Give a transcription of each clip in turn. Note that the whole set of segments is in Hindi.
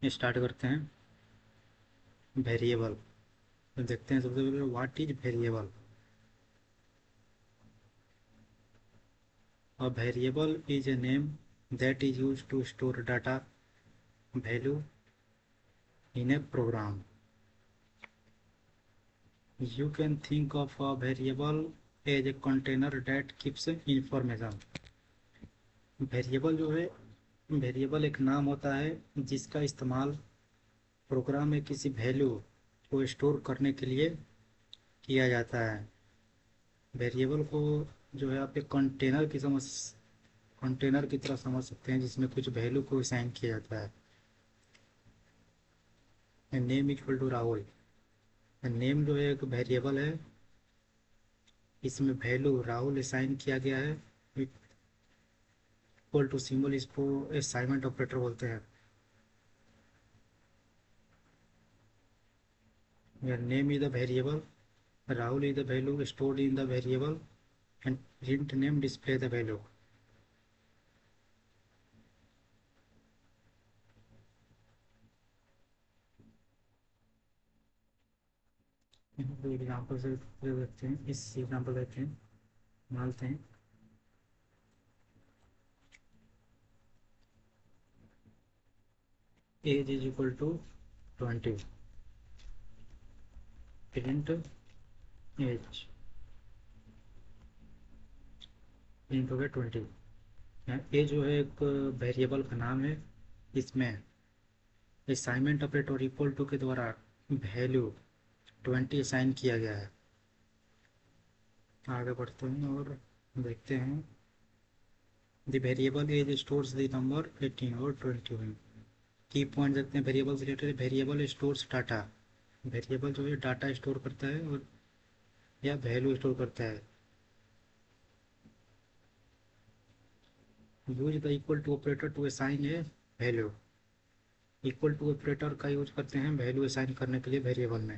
स्टार्ट करते हैं। वेरिएबल तो देखते हैं सबसे पहले what is variable. A variable is a name that is use to store data value in a program. You can think of a variable as a container that keeps information. Variable जो है, वेरिएबल एक नाम होता है जिसका इस्तेमाल प्रोग्राम में किसी वैल्यू को स्टोर करने के लिए किया जाता है। वेरिएबल को जो है आप एक कंटेनर की तरह समझ सकते हैं जिसमें कुछ वैल्यू को असाइन किया जाता है। Name equal to Rahul. Name जो है एक वेरिएबल है, इसमें वैल्यू राहुल असाइन किया गया है। इक्वल टू सिंबल, इसको असाइनमेंट ऑपरेटर बोलते हैं। Name is the variable, Rahul is the value stored in the variable and print name display the value. Example से देखते हैं, इस एग्जाम्पल देखते हैं, मानते हैं age is equal to 20, print age, print हो गया 20। ए जो है एक वेरिएबल का नाम है, इसमें असाइनमेंट ऑपरेटर इक्वल टू के द्वारा वैल्यू 20 असाइन किया गया है। आगे बढ़ते हैं और देखते हैं the variable age stores the number 18 और 21। की पॉइंट देखते हैं वेरिएबल से related. Variable stores data, variable जो है डाटा स्टोर करता है और या वैल्यू स्टोर करता है। Use the equal to operator to assign a value. Equal to operator का यूज करते हैं वैल्यू असाइन करने के लिए वेरिएबल में।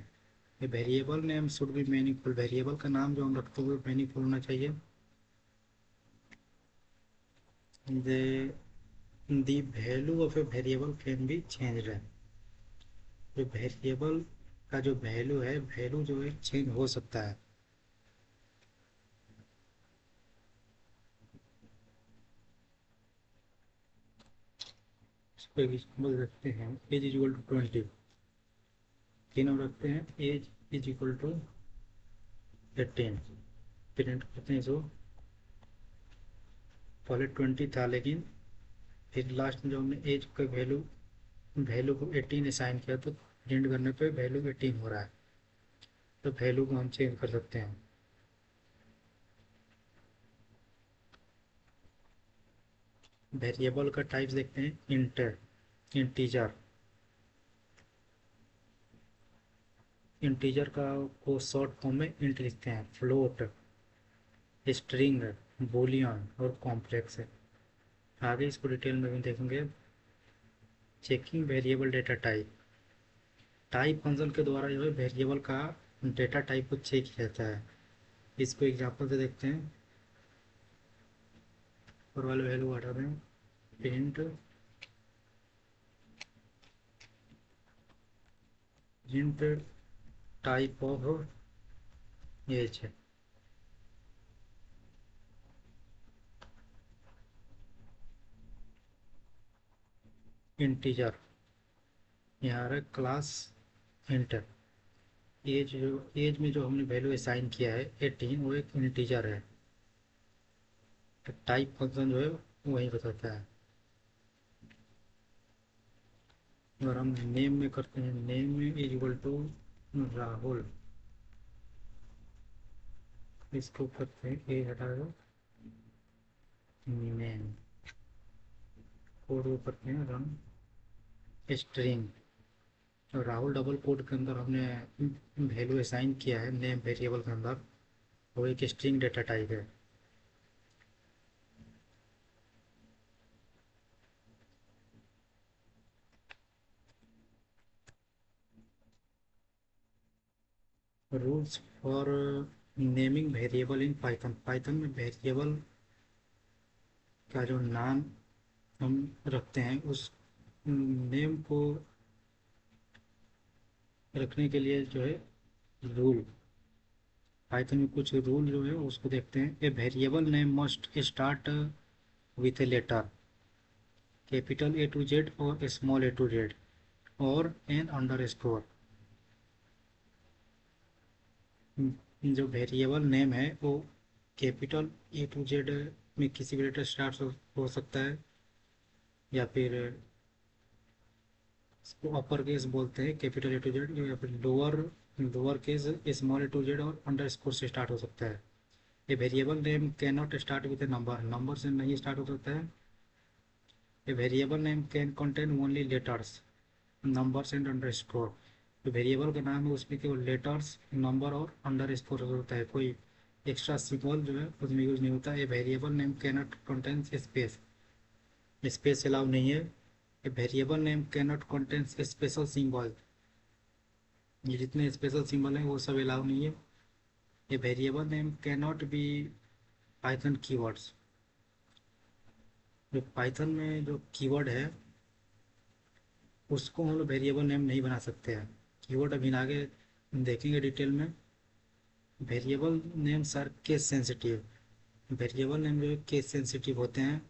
ये variable name should be meaningful, variable का नाम जो हम रखते हुए मीनिंगफुल होना चाहिए। The value of a variable can be changed है। जो वेरिएबल का जो वैल्यू है, वैल्यू जो है चेंज हो सकता है। इसको एग्जाम्पल रखते हैं, एज इज इक्वल टू 20, तीन हम रखते हैं age is equal to 18, print करते हैं इसको। पहले 20 था, लेकिन फिर लास्ट में जो हमने एज का वैल्यू वैल्यू को 18 असाइन किया तो प्रिंट करने पे वैल्यू 18 हो रहा है। तो वैल्यू को हम चेंज कर सकते हैं। वेरिएबल का टाइप्स देखते हैं, इंटीजर, इंटीजर का को शॉर्ट फॉर्म में इंट लिखते हैं। फ्लोट, स्ट्रिंग, बूलियन और कॉम्प्लेक्स है। आगे इसको डिटेल में भी देखेंगे। Checking variable data type, type function के द्वारा जो है वेरिएबल का डेटा टाइप को चेक किया जाता है। इसको एग्जांपल से देखते हैं। ऊपर वाले वैल्यू हटा दें, print print type of age है। इंटीजर, यहाँ रहा क्लास इंटर। एज में जो हमने वैल्यू असाइन किया है 18, वो एक इंटीजर है। तो टाइप फंक्शन जो है वही बताता है। अगर हम नेम में करते हैं, नेम में इज इक्वल टू राहुल, इसको करते हैं ए हटा दो, नेम, कोड वो करते हैं रन स्ट्रिंग। और राहुल डबल कोड के अंदर हमने वैल्यू असाइन किया है नेम वेरिएबल के अंदर, वो एक स्ट्रिंग डेटा टाइप है। Rules for naming variable in Python, Python में वेरिएबल का जो नाम हम रखते हैं, उस नेम को रखने के लिए जो है रूल, पाइथन में कुछ रूल जो है उसको देखते हैं। A variable name must start with a letter capital A to Z और स्मॉल ए टू जेड और एन अंडर स्कोर। जो वेरिएबल नेम है वो कैपिटल ए टू जेड में किसी भी लेटर स्टार्ट हो सकता है, या फिर इसको अपर केस बोलते हैं कैपिटल ए टू जेड, या फिर lower lower case small A to Z और अंडर स्कोर से स्टार्ट हो सकता है। A variable name can not start with a number, number से नहीं स्टार्ट हो सकता है। A variable name can contain only letters numbers and underscore. जो वेरिएबल का नाम है उसमें केवल लेटर्स नंबर और अंडर स्कोर होता है, कोई एक्स्ट्रा सिंबल जो है उसमें यूज नहीं होता। ए variable name can not contain space, space allow नहीं है। A variable name can not contain special symbol, ये जितने स्पेशल सिंबल हैं वो सब अलाउ नहीं है। A variable name can not be Python keywords, जो पाइथन में जो कीवर्ड है उसको हम लोग वेरिएबल नेम नहीं बना सकते हैं। कीवर्ड अभी आगे देखेंगे डिटेल में। Variable names are case sensitive, variable name जो है केस सेंसिटिव होते हैं।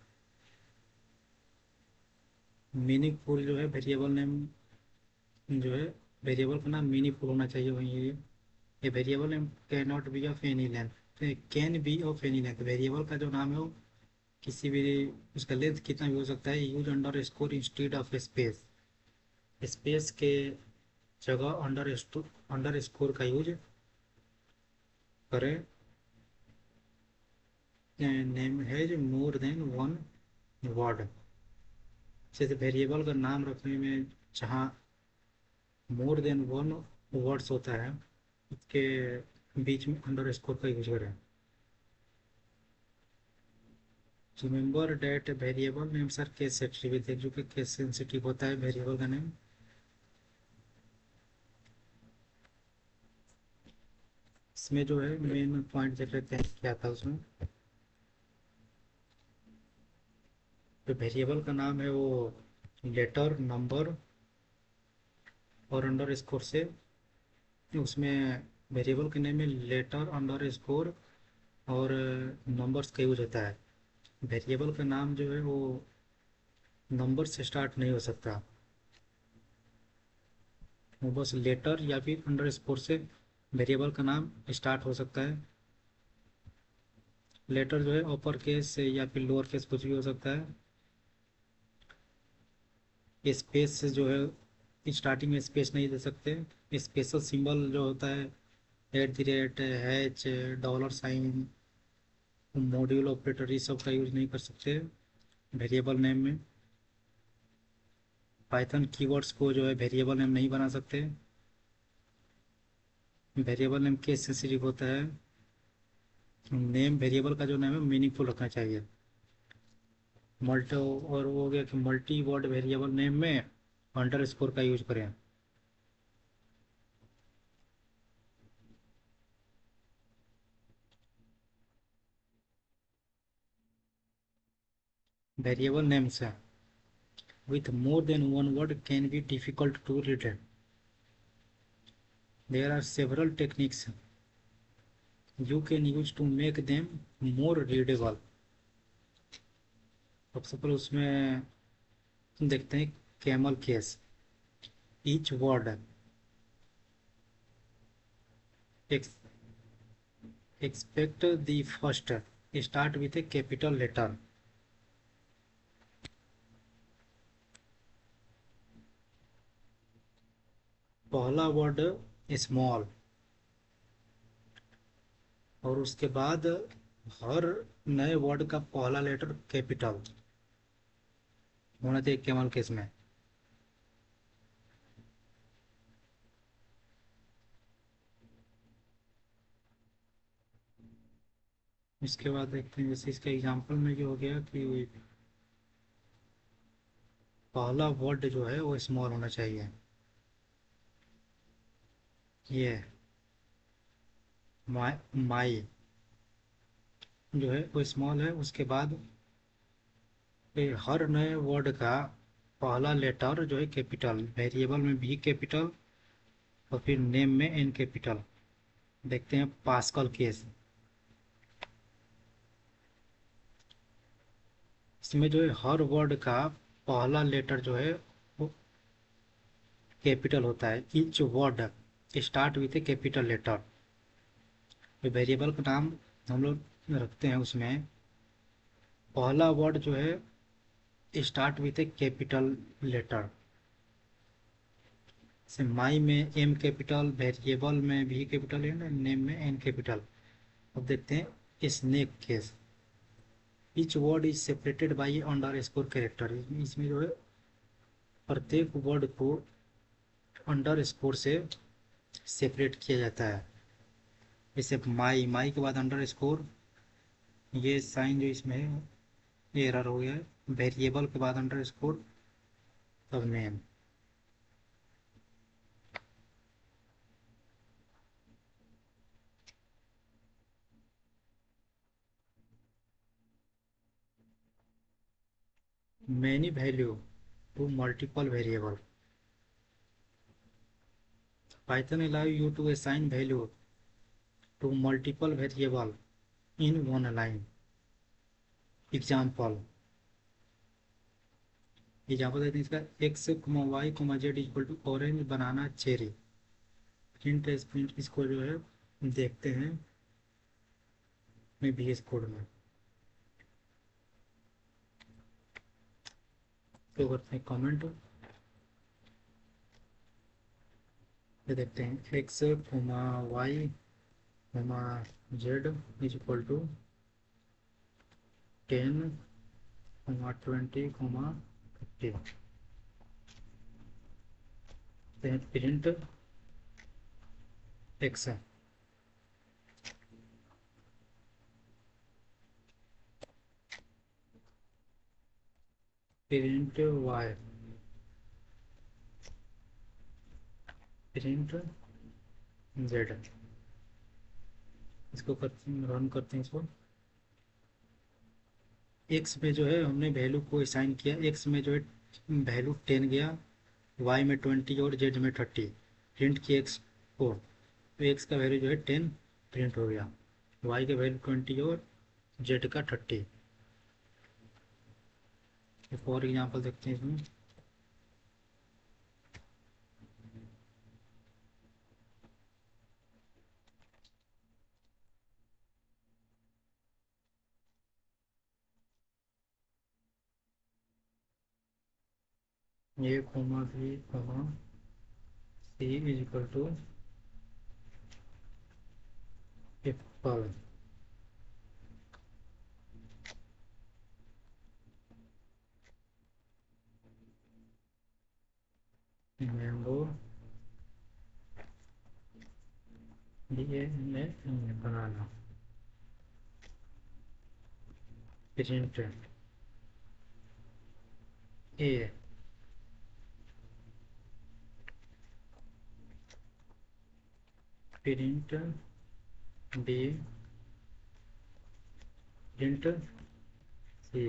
मीनिंगफुल जो है वेरिएबल नेम जो है, वेरिएबल का नाम मीनिंगफुल होना चाहिए वही है। ये variable name can not be of any length, can be of any length, variable का जो नाम है वो किसी भी, उसका लेंथ कितना भी हो सकता है। Use under score instead of space, space के जगह अंडर स्कोर का यूज करें। Name has more than one word, जैसे वेरिएबल का नाम रखने में जहाँ मोर देन वन वर्ड्स होता है उसके बीच में अंडर स्कोर का यूज करें। Remember that variable names are case sensitive, जो कि केस सेंसिटिव होता है वेरिएबल का नेम। इसमें जो है मेन पॉइंट देख लेते हैं क्या था उसमें। जो वेरिएबल का नाम है वो लेटर नंबर और अंडर स्कोर से, उसमें वेरिएबल के नेम में लेटर अंडर स्कोर और नंबर्स का यूज होता है। वेरिएबल का नाम जो है वो नंबर से स्टार्ट नहीं हो सकता, वो बस लेटर या फिर अंडर स्कोर से वेरिएबल का नाम स्टार्ट हो सकता है। लेटर जो है अपर केस से या फिर लोअर केस कुछ भी हो सकता है। स्पेस से जो है स्टार्टिंग में स्पेस नहीं दे सकते। स्पेशल सिंबल जो होता है at the rate, hash, dollar sign, module operator, ये सब का यूज नहीं कर सकते वेरिएबल नेम में। पाइथन कीवर्ड्स को जो है वेरिएबल नेम नहीं बना सकते। वेरिएबल नेम केस सेंसिटिव होता है। नेम वेरिएबल का जो नेम है मीनिंगफुल रखना चाहिए। मल्टी, और वो हो गया कि मल्टी वर्ड वेरिएबल नेम में अंडर स्कोर का यूज करें। Variable names with more than one word can be difficult to read. There are several techniques you can use to make them more readable. सबसे पहले उसमें देखते हैं camel case. Each word expect the first start with a capital letter. पहला वर्ड स्मॉल, और उसके बाद हर नए वर्ड का पहला लेटर कैपिटल होना चाहिए कैमल केस में। इसके बाद देखते हैं जैसे इसके एग्जांपल में जो हो गया कि पहला वर्ड जो है वो स्मॉल होना चाहिए। ये माई जो है वो स्मॉल है। उसके बाद हर नए वर्ड का पहला लेटर जो है कैपिटल, वेरिएबल में भी कैपिटल और फिर नेम में एन कैपिटल। देखते हैं पास्कल केस। इसमें जो है हर वर्ड का पहला लेटर जो है वो कैपिटल होता है। Each word start with a capital letter. Variable का नाम हम लोग रखते हैं, उसमें पहला वर्ड जो है start with a capital letter. जैसे माई में एम कैपिटल, वेरिएबल में भी कैपिटल है ना, नेम में एन कैपिटल। अब देखते हैं snake case. Each word is separated by under score character. इसमें जो है प्रत्येक वर्ड को अंडर स्कोर से सेपरेट किया जाता है। जैसे माई, माई के बाद अंडर स्कोर, ये साइन जो इसमें है ये एरर हो गया है। वेरिएबल के बाद अंडर स्कोर, तब name. Many value to multiple variable. Python allow you to assign value to multiple variable in one line. Example देते हैं इसका। X Y Z equal to orange banana cherry. Print age print, इसको जो है देखते हैं मैं VS कोड में। तो करते हैं कमेंट, ये देखते हैं X Y Z is equal to 10 20 50। Print X, print Y, print Z. इसको रन करते हैं इसको। एक्स में जो है हमने वैल्यू को असाइन किया। एक्स में जो है वैल्यू 10 गया, वाई में 20 और जेड में 30। प्रिंट किया एक्स को, तो एक्स का वैल्यू जो है 10 प्रिंट हो गया, वाई का वैल्यू 20 और जेड का 30। एक और एग्जाम्पल देखते हैं इसमें। A comma b comma c is equal to apple, mango, banana. Print a, print b, print c.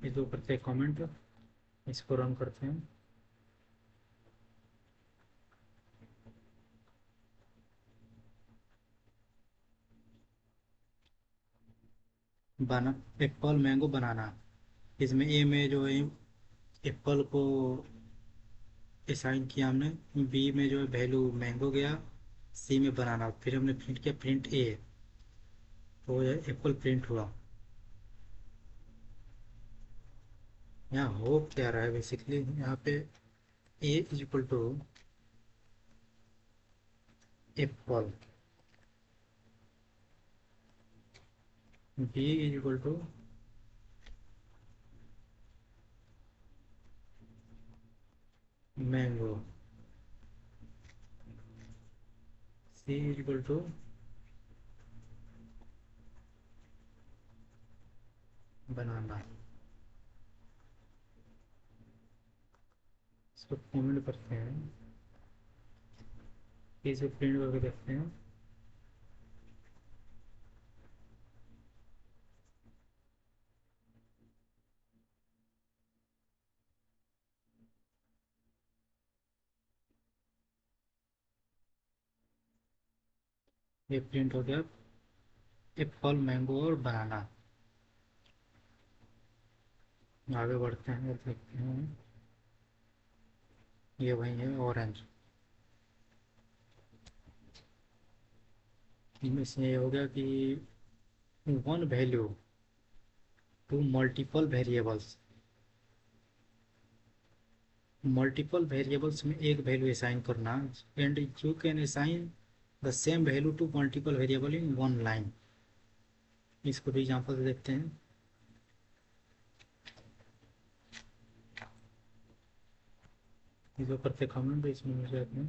ये दो करते हैं कमेंट, इसको रन करते हैं। बना एप्पल मैंगो बनाना। इसमें ए में जो है एप्पल को असाइन किया हमने, बी में जो है वैल्यू मैंगो गया, सी में बनाना। फिर हमने प्रिंट किया प्रिंट ए, तो ये एप्पल प्रिंट हुआ। यहाँ हो क्या रहा है बेसिकली, यहाँ पे a is equal to apple, b is equal to mango, c is equal to banana. इसको कमेंट करते हैं, इसे प्रिंट करके देखते हैं। ये प्रिंट हो गया एप्पल, मैंगो और बनाना। आगे बढ़ते हैं और देखते हैं, ये वही है ऑरेंज। इनमें से ये हो गया कि one value to multiple variables. Multiple variables में एक वैल्यू असाइन करना, and you can assign the same value to multiple variable in one line. इसको भी एग्जांपल से देखते हैं। इसको करते कमेंट, इसमें मुझे अपने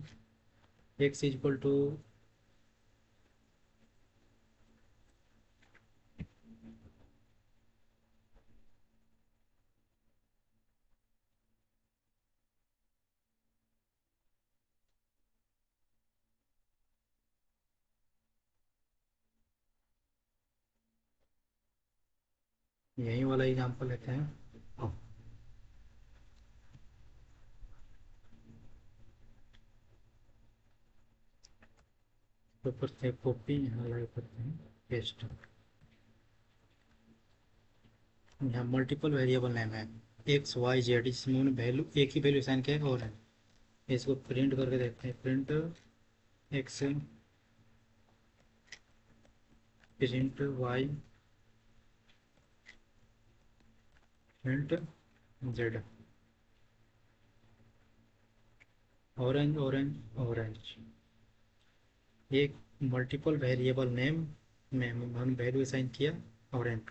एक्स इक्वल टू यही वाला एग्जांपल लेते हैं। तो करते हैं कॉपी, यहाँ लाइक करते हैं पेस्ट। यहाँ मल्टीपल वेरिएबल नेम है एक्स वाई जेड, इसमें उन्होंने वैल्यू एक ही वैल्यू असाइन किया है और है। इसको प्रिंट करके देखते हैं। Print X, print Y, print Z. Orange orange orange. एक मल्टीपल वेरिएबल नेम में हम वैल्यू असाइन किया ऑरेंज।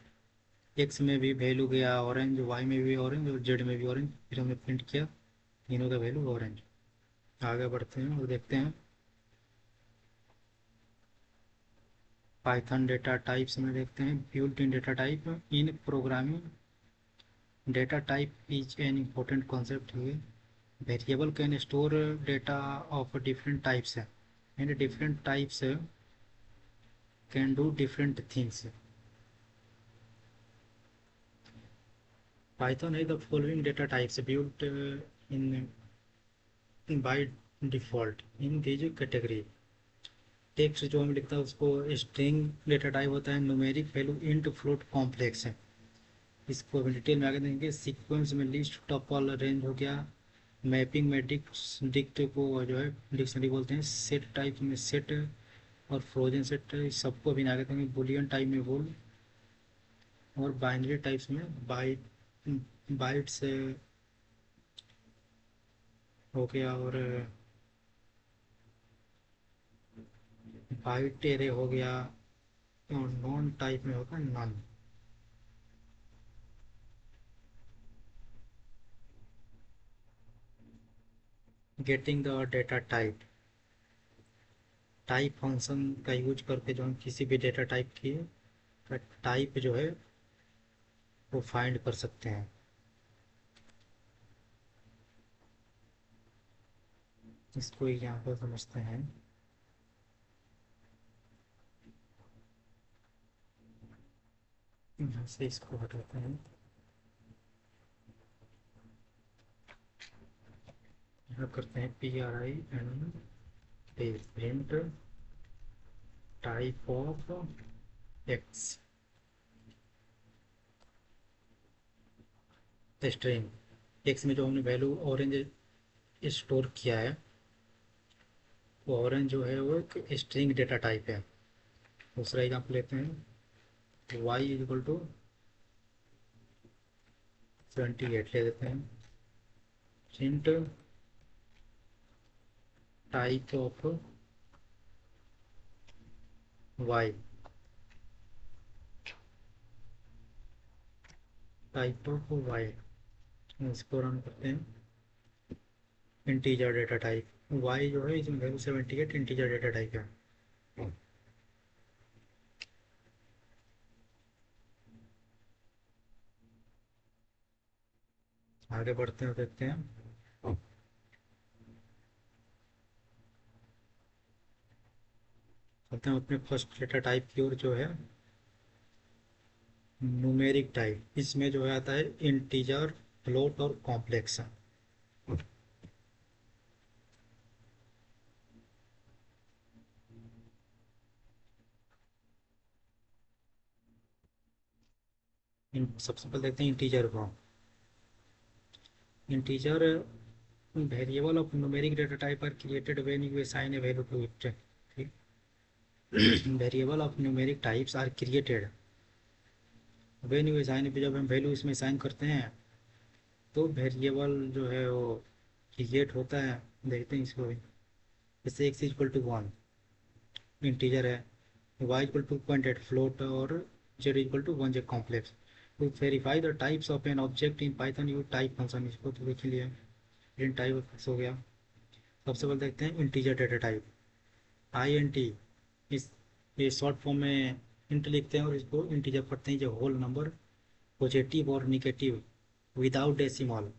एक्स में भी वैल्यू गया ऑरेंज, वाई में भी ऑरेंज और जेड में भी ऑरेंज, फिर हमने प्रिंट किया तीनों का वैल्यू ऑरेंज। आगे बढ़ते हैं और देखते हैं पाइथन डेटा टाइप्स में। देखते हैं built in data type in programming. Data type is an important concept है। Variable can store data of different types and different types can do different things. Python has the following data types built in by default in these category। Text जो हम लिखता है उसको स्ट्रिंग डेटा टाइप होता है, numeric value, int, float, complex है। इसको अभी डिटेल में आगे देंगे। सीक्वेंस में लिस्ट, टपल, रेंज हो गया। मैपिंग में डिक्ट को जो है डिक्शनरी बोलते हैं। सेट टाइप में सेट और फ्रोजन सेट, सबको अभी आगे देंगे। बुलियन टाइप में बोल, और बाइनरी टाइप्स में बाइट्स हो गया, और बाइट एरे हो गया, और नॉन टाइप में होगा non. Getting the data type, type function का यूज करके जो हम किसी भी डेटा टाइप की टाइप जो है वो फाइंड कर सकते हैं। इसको यहाँ पर समझते हैं। यहाँ से इसको हटाते हैं। यहाँ करते हैं PRINT print type of x string. X में जो हमने वैल्यू ऑरेंज स्टोर किया है वो ऑरेंज जो है वो एक स्ट्रिंग डेटा टाइप है। दूसरा एग्जाम्पल लेते हैं। वाई इक्वल टू 28 ले देते हैं। Print type of Y, type of Y. इसको रन करते हैं। इंटीजर डेटा टाइप वाई जो है इसमें वैल्यू 78 इंटीजर डेटा टाइप है। आगे बढ़ते हैं, देखते हैं। चलते हैं अपने फर्स्ट डेटा टाइप की ओर, जो है न्यूमेरिक टाइप। इसमें जो है आता है इंटीजर, फ्लोट और कॉम्प्लेक्स। सबसे पहले देखते हैं इंटीजर को। Integer variable of numeric data type are created when you assign a value to it. ठीक, variable of numeric types are created when you assign, जब हम वैल्यू इसमें असाइन करते हैं तो वेरिएबल जो है वो क्रिएट होता है। देखते हैं इसको भी। जैसे x इक्वल टू 1 इंटीजर है, y इक्वल टू 2.8 फ्लोट और z equal to 1 J complex. To verify the types of an object in Python you type function. इसको तो देख लिया, प्रिंट टाइप हो गया। सबसे पहले देखते हैं integer data type, I N T. इस ये शॉर्ट फॉर्म में इंट लिखते हैं और इसको इंटीजर पढ़ते हैं जो होल नंबर पॉजिटिव और negative without decimal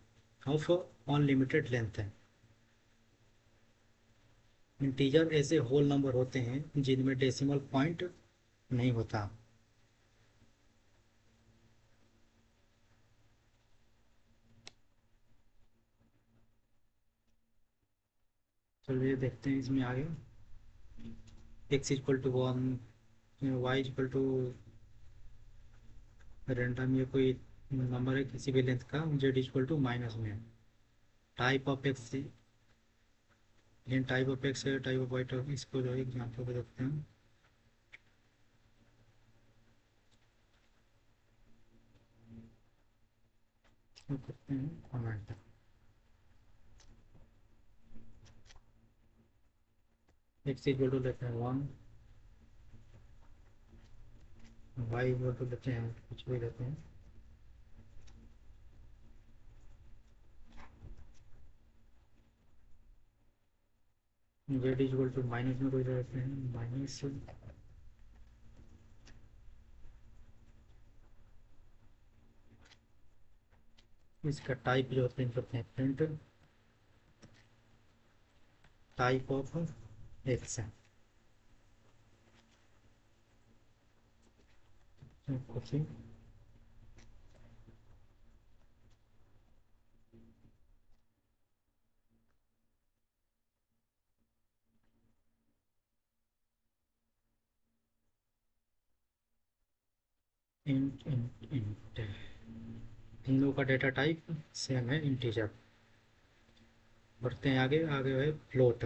of unlimited length है। इंटीजर ऐसे होल नंबर होते हैं जिनमें डेसिमल पॉइंट नहीं होता। चलिए देखते हैं इसमें आगे। x equal to 1, Y equal to random, ये कोई नंबर है किसी भी लेंथ का, z इक्वल टू माइनस में। Type of X, type of X है, टाइप ऑफ वाई, इसको जो है एग्जाम्पल पे देखते हैं। करते हैं कमेंट। एक्स इक्वल टू लेते हैं 1, वाई इक्वल टू लेते हैं कुछ भी लेते हैं। जेड इक्वल टू माइनस में कोई लेते हैं माइनस। इसका टाइप जो प्रिंट करते हैं, प्रिंट टाइप ऑफ एक्स है। कुछ इंट इंट इंट, तीनों का डेटा टाइप सेम है, इंटीजर। बढ़ते हैं आगे। आगे है फ्लोट।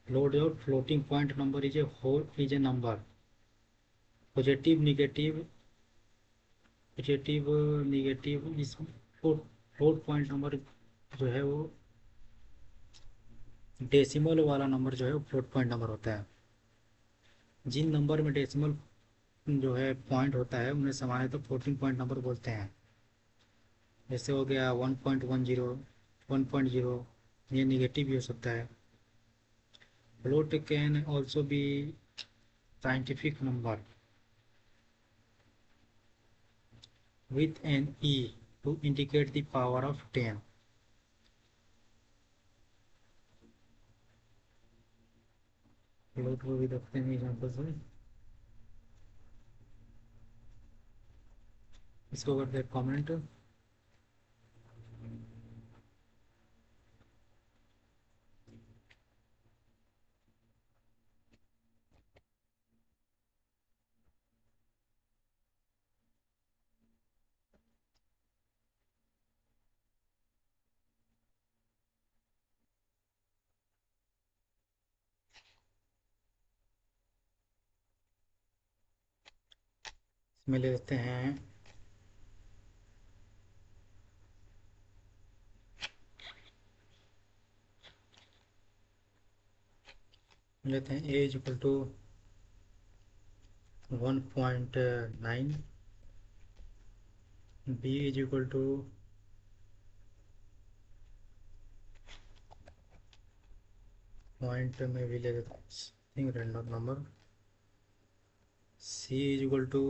फ्लोट जो floating point number is a whole is a number positive negative, positive negative. इस फ्लोट पॉइंट नंबर जो है वो डेसिमल वाला नंबर जो है वो फ्लोट पॉइंट नंबर होता है। जिन नंबर में डेसिमल जो है पॉइंट होता है उन्हें समान्य तो फ्लोटिंग पॉइंट नंबर बोलते हैं। जैसे हो गया 1.10, 1.0, ये निगेटिव भी हो सकता है। Float can also be scientific number with an e to indicate the power of 10। Float को भी देखते हैं एग्जाम्पल से। इसको करते हैं कमेंट। इसमें ले लेते हैं a is equal to 1.9, b is equal to point में भी ले लेते हैं random number. C is equal to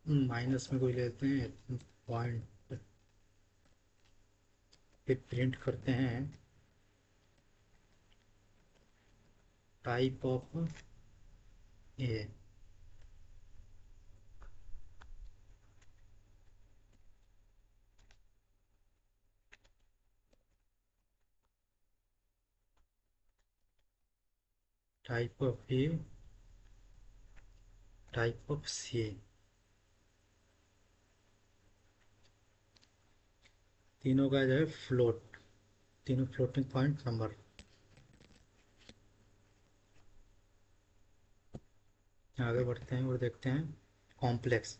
minus में कोई लेते हैं पॉइंट, फिर प्रिंट करते हैं type of a. Type of a, type of c. तीनों का जो है फ्लोट, तीनों फ्लोटिंग पॉइंट नंबर। आगे बढ़ते हैं और देखते हैं complex.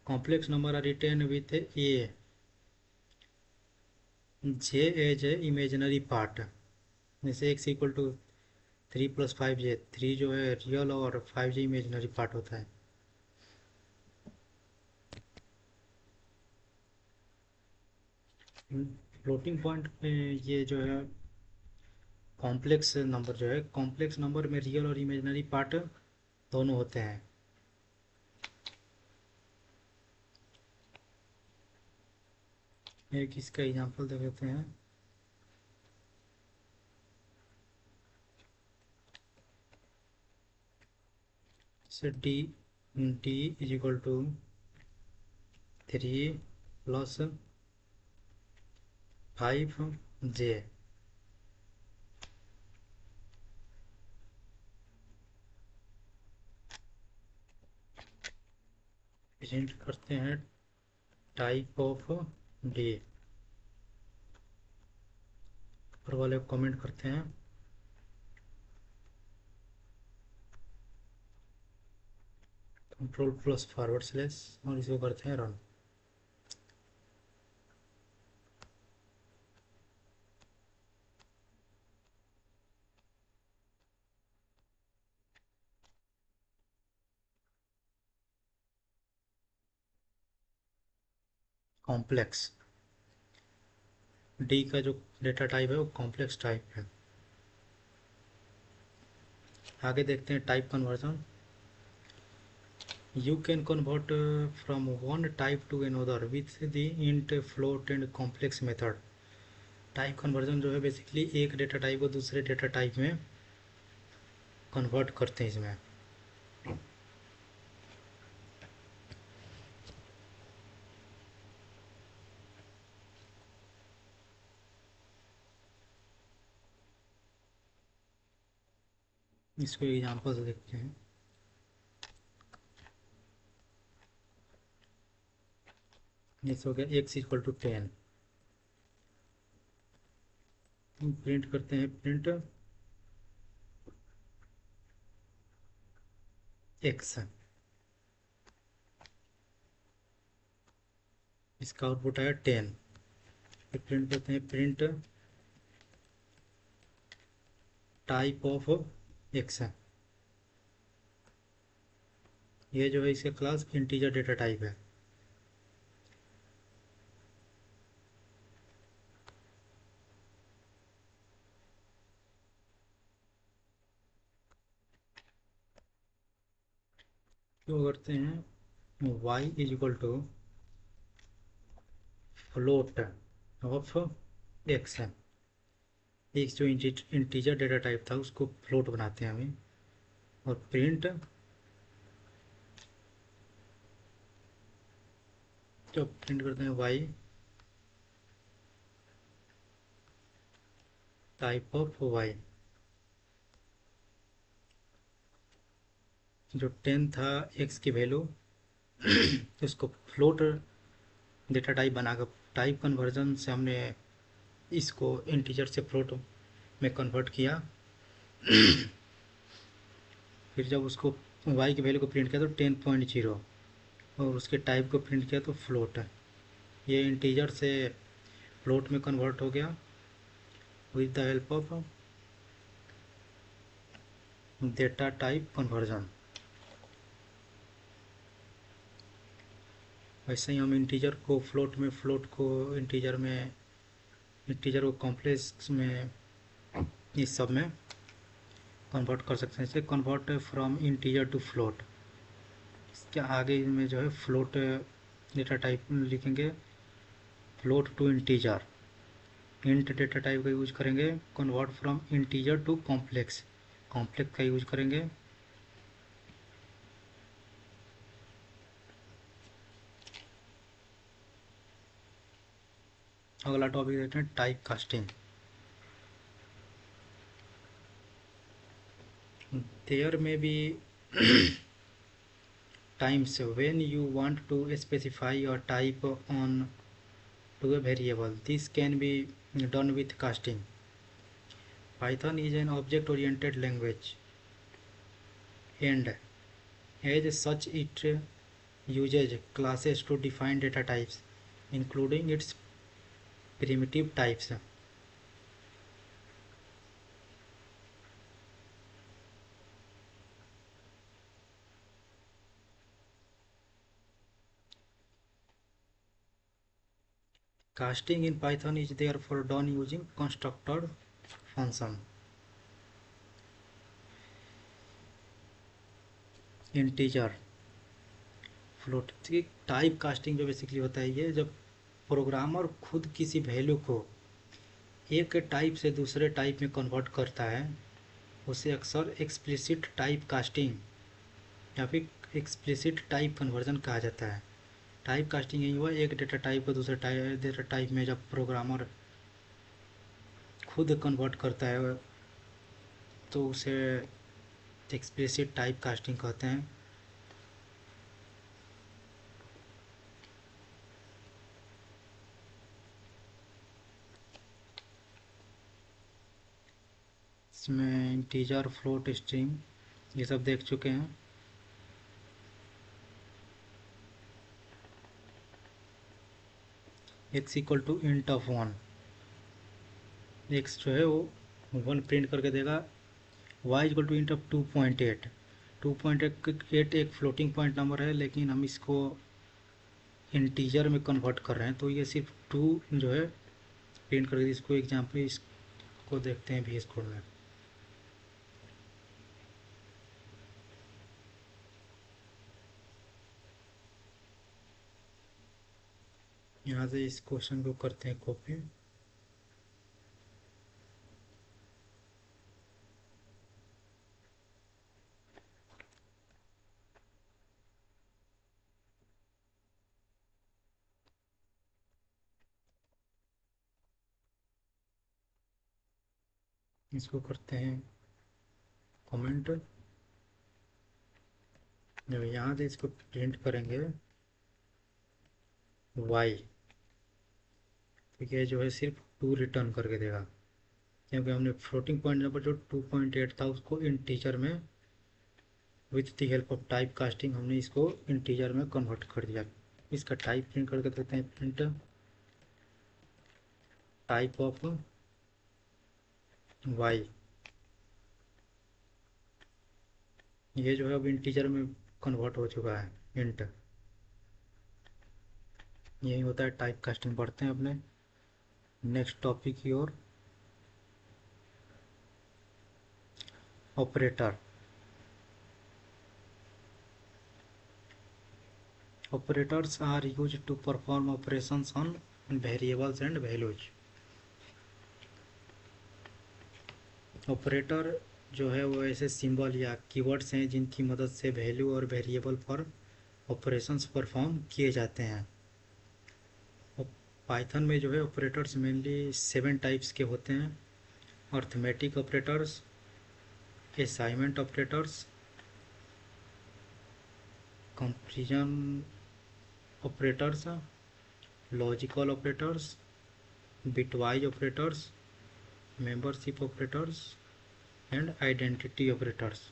Complex number are written with a J as a imaginary part. जैसे एक्स इक्वल टू 3 + 5 जे, 3 जो है रियल और 5 जे इमेजिनरी पार्ट होता है। फ्लोटिंग पॉइंट में ये जो है कॉम्प्लेक्स नंबर जो है, कॉम्प्लेक्स नंबर में रियल और इमेजिनरी पार्ट दोनों होते हैं। एक इसका एग्जांपल देख लेते हैं। से D is equal to 3 + 5 J. Print करते हैं टाइप ऑफ डी। ऊपर वाले को कमेंट करते हैं, कंट्रोल+/ और इसको करते हैं रन। कॉम्प्लेक्स डी का जो डेटा टाइप है वो कॉम्प्लेक्स टाइप है। आगे देखते हैं type conversion. You can convert from one type to another with the int, float and complex method। Type conversion जो है बेसिकली एक डेटा टाइप को दूसरे डेटा टाइप में कन्वर्ट करते हैं इसमें। इसको एग्जांपल से देखते हैं। नेक्स्ट हो गया x इक्वल टू 10। प्रिंट करते हैं प्रिंट x। इसका आउटपुट आया 10। फिर प्रिंट करते हैं प्रिंट टाइप ऑफ x। ये जो है इसका क्लास इंटीजर डेटा टाइप है। तो करते हैं y is equal to float of x है। एक जो इंटीजर डेटा टाइप था उसको फ्लोट बनाते हैं हमें। और प्रिंट जब प्रिंट करते हैं y टाइप ऑफ y। जो 10 था x की वैल्यू उसको फ्लोट डेटा टाइप बनाकर टाइप कन्वर्जन से हमने इसको इंटीजर से फ्लोट में कन्वर्ट किया। फिर जब उसको y की वैल्यू को प्रिंट किया तो 10.0 और उसके टाइप को प्रिंट किया तो फ्लोट। ये इंटीजर से फ्लोट में कन्वर्ट हो गया with the help of data type conversion. वैसे ही हम इंटीजर को फ्लोट में, फ्लोट को इंटीजर में, इंटीजर को कॉम्प्लेक्स में, इस सब में कन्वर्ट कर सकते हैं। इसे convert from integer to float. इसके आगे में जो है फ्लोट डेटा टाइप लिखेंगे, float to integer. Int data type का यूज करेंगे। Convert from integer to complex, complex का यूज करेंगे। अगला टॉपिक देखते हैं type casting. There may be times when you want to specify a type on to a variable. This can be done with casting. Python is an object oriented language, and as such it uses classes to define data types, including its primitive types. Casting in Python is therefore done using constructor function. Integer float type casting जो बेसिकली होता है ये जब प्रोग्रामर खुद किसी वैल्यू को एक टाइप से दूसरे टाइप में कन्वर्ट करता है उसे अक्सर एक्सप्लिसिट टाइप कास्टिंग या फिर एक्सप्लिसिट टाइप कन्वर्जन कहा जाता है। टाइप कास्टिंग यही हुआ एक डेटा टाइप को दूसरे डेटा टाइप में जब प्रोग्रामर खुद कन्वर्ट करता है तो उसे एक्सप्लिसिट टाइप कास्टिंग कहते हैं। इसमें इंटीजर फ्लोट स्ट्रिंग ये सब देख चुके हैं। x equal to int of 1, x जो है वो 1 प्रिंट करके देगा। y equal to int of 2.8, 2.8 एक फ्लोटिंग पॉइंट नंबर है लेकिन हम इसको इंटीजर में कन्वर्ट कर रहे हैं तो ये सिर्फ 2 जो है प्रिंट करके। इसको एग्जाम्पल इसको देखते हैं VS कोड में। यहाँ से इस क्वेश्चन को करते हैं कॉपी। इसको करते हैं कमेंट। जब यहाँ से इसको प्रिंट करेंगे y तो ये जो है सिर्फ 2 रिटर्न करके देगा क्योंकि हमने फ्लोटिंग पॉइंट नंबर जो 2.8 था उसको इंटीजर में with the help of type casting हमने इसको इंटीजर में कन्वर्ट कर दिया। इसका टाइप प्रिंट करके देते हैं प्रिंट टाइप ऑफ y। ये जो है अब इंटीजर में कन्वर्ट हो चुका है इंट। यही होता है टाइप कास्टिंग। पढ़ते हैं अपने नेक्स्ट टॉपिक की ओर। Operator. Operators are used to perform operations on variables and values. Operator जो है वो ऐसे सिंबल या कीवर्ड्स हैं जिनकी मदद से वैल्यू और वेरिएबल पर ऑपरेशंस परफॉर्म किए जाते हैं। पाइथन में जो है ऑपरेटर्स मेनली 7 टाइप्स के होते हैं। Arithmetic operators, assignment operators, comparison operators, logical operators, bitwise operators, membership operators and identity operators.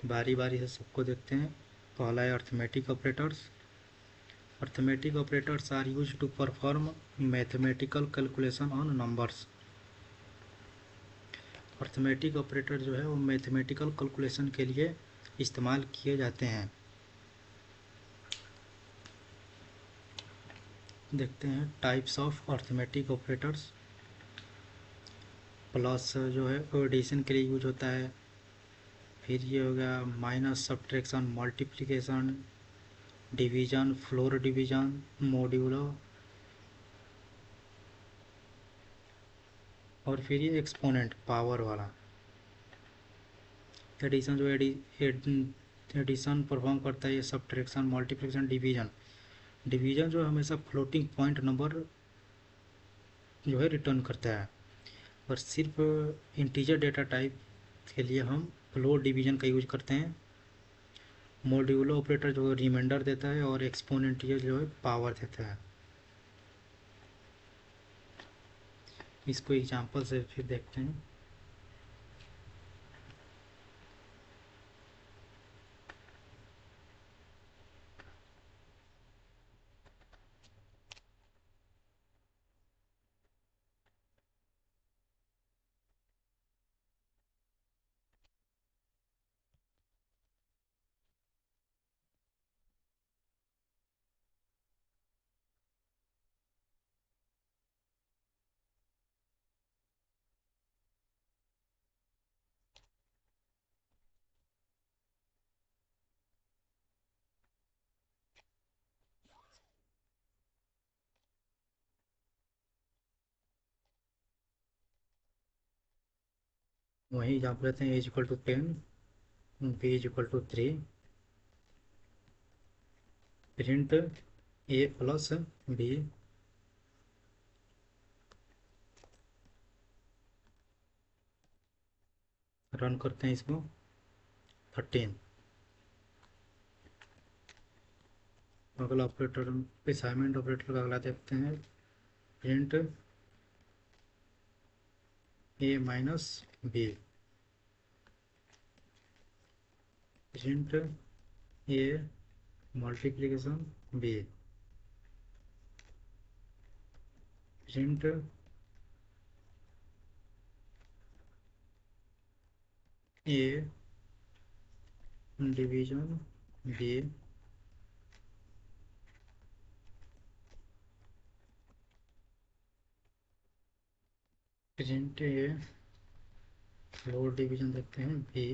बारी बारी से सबको देखते हैं। पहला है arithmetic operators. Arithmetic operators are used to perform mathematical calculation on numbers. Arithmetic operator जो है वो मैथमेटिकल कैलकुलेशन के लिए इस्तेमाल किए जाते हैं। देखते हैं types of arithmetic operators. Plus जो है वो एडिशन के लिए यूज होता है। फिर ये हो गया minus, subtraction, multiplication, division, floor division, modulo, और फिर ये एक्सपोनेंट पावर वाला। एडिशन जो एडिशन परफॉर्म करता है ये सब्ट्रैक्शन, मल्टीप्लिकेशन, डिवीजन। डिवीजन जो हमेशा फ्लोटिंग पॉइंट नंबर जो है रिटर्न करता है और सिर्फ इंटीजर डेटा टाइप के लिए हम फ्लोट डिवीजन का यूज करते हैं। मॉड्यूलो ऑपरेटर जो रिमाइंडर देता है और एक्सपोनेंट जो है पावर देता है। इसको एग्जांपल से फिर देखते हैं। वही एग्जाम्पल लेते हैं, a is equal to 10, b is equal to 3, print a plus b, run करते हैं इसको 13। अगला ऑपरेटर, असाइनमेंट ऑपरेटर का अगला देखते हैं, print a minus b, print a multiplication b, print a division b, print a floor division देखते हैं b,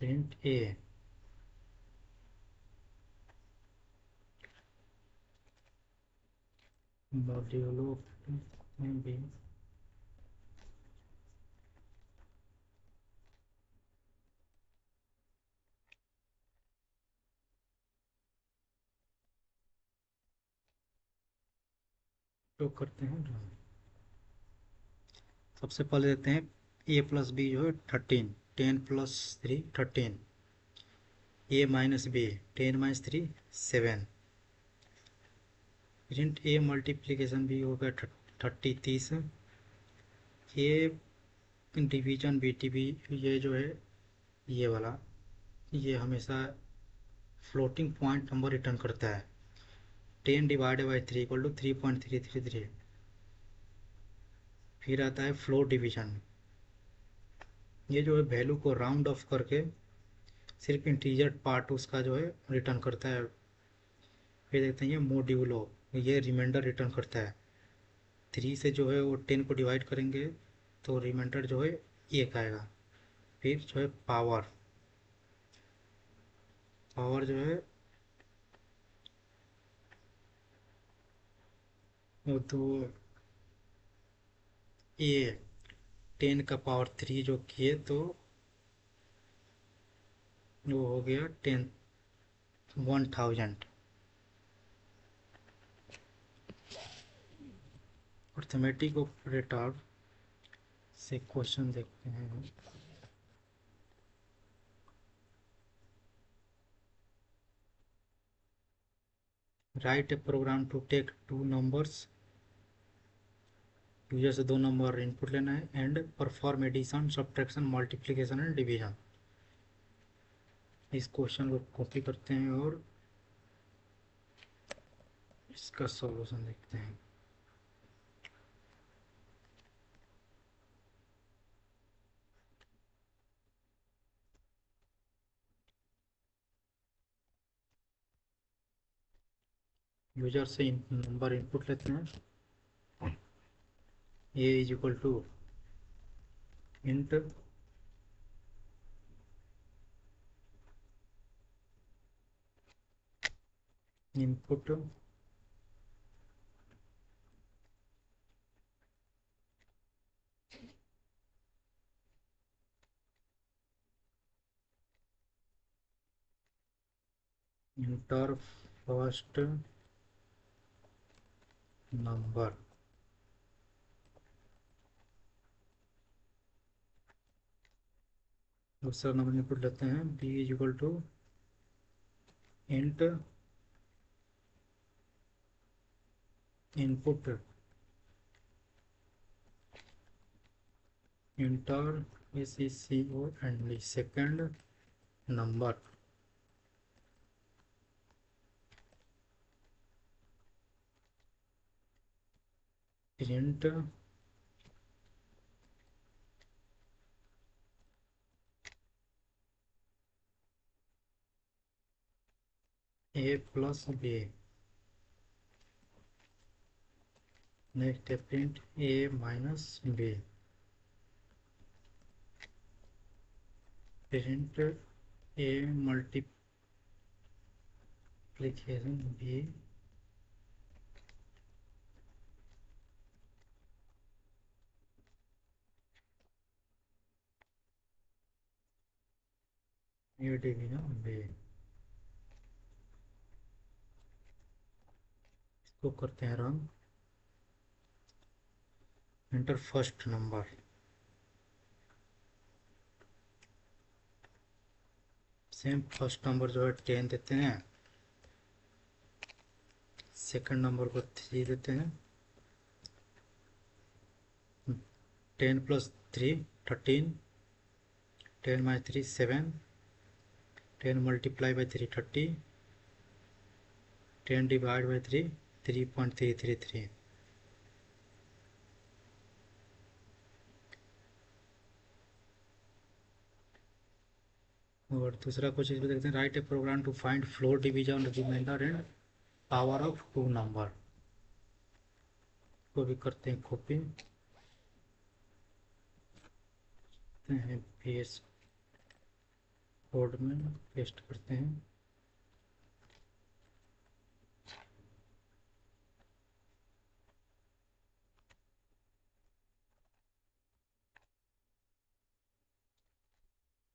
print a modulo b, तो करते हैं run। सबसे पहले देते हैं ए प्लस बी जो है 13, 10 plus 3 13, a minus b 10 minus 3 7, print a multiplication भी हो गया 30 30, ए डिवीजन बी टी बी, ये जो है ये वाला, ये हमेशा फ्लोटिंग पॉइंट नंबर रिटर्न करता है, 10 डिवाइडेड बाई 3 इक्वल टू 3.333। फिर आता है फ्लोट डिवीजन, ये जो है वैल्यू को राउंड ऑफ करके सिर्फ इंटीजर पार्ट उसका जो है रिटर्न करता है। फिर देखते हैं ये मोड्यूलो, ये रिमाइंडर रिटर्न करता है, 3 से जो है वो 10 को डिवाइड करेंगे तो रिमाइंडर जो है 1 आएगा। फिर जो है पावर, पावर जो है वो तो ए 10 का पावर 3 जो किए तो वो हो गया 1000। अर्थमेटिक ऑपरेटर से क्वेश्चन देखते हैं। Write a program to take two numbers, user से दो नंबर इनपुट लेना है, and perform addition subtraction multiplication and division. इस क्वेश्चन को कॉपी करते हैं और इसका सॉल्यूशन देखते हैं। यूजर से नंबर इनपुट लेते हैं, a is equal to int input enter first number, दूसरा नंबर इनपुट लेते हैं, b is equal to int input enter SECOND second number print A plus B। Next है print A minus B। Print A multiplication B ये डिवीजन B। इसको करते हैं run. Enter first number. Same first number जो है 10 देते हैं, सेकंड नंबर को 3 देते हैं। 10 plus 3 13, 10 minus 3 7, 10 multiply by 3 30, 10 divide by 3 3.333। और दूसरा क्वेश्चन भी देखते हैं। Write a program to find floor division remainder and power of two number. को भी करते हैं कॉपी, हैं PS कोड में पेस्ट करते हैं।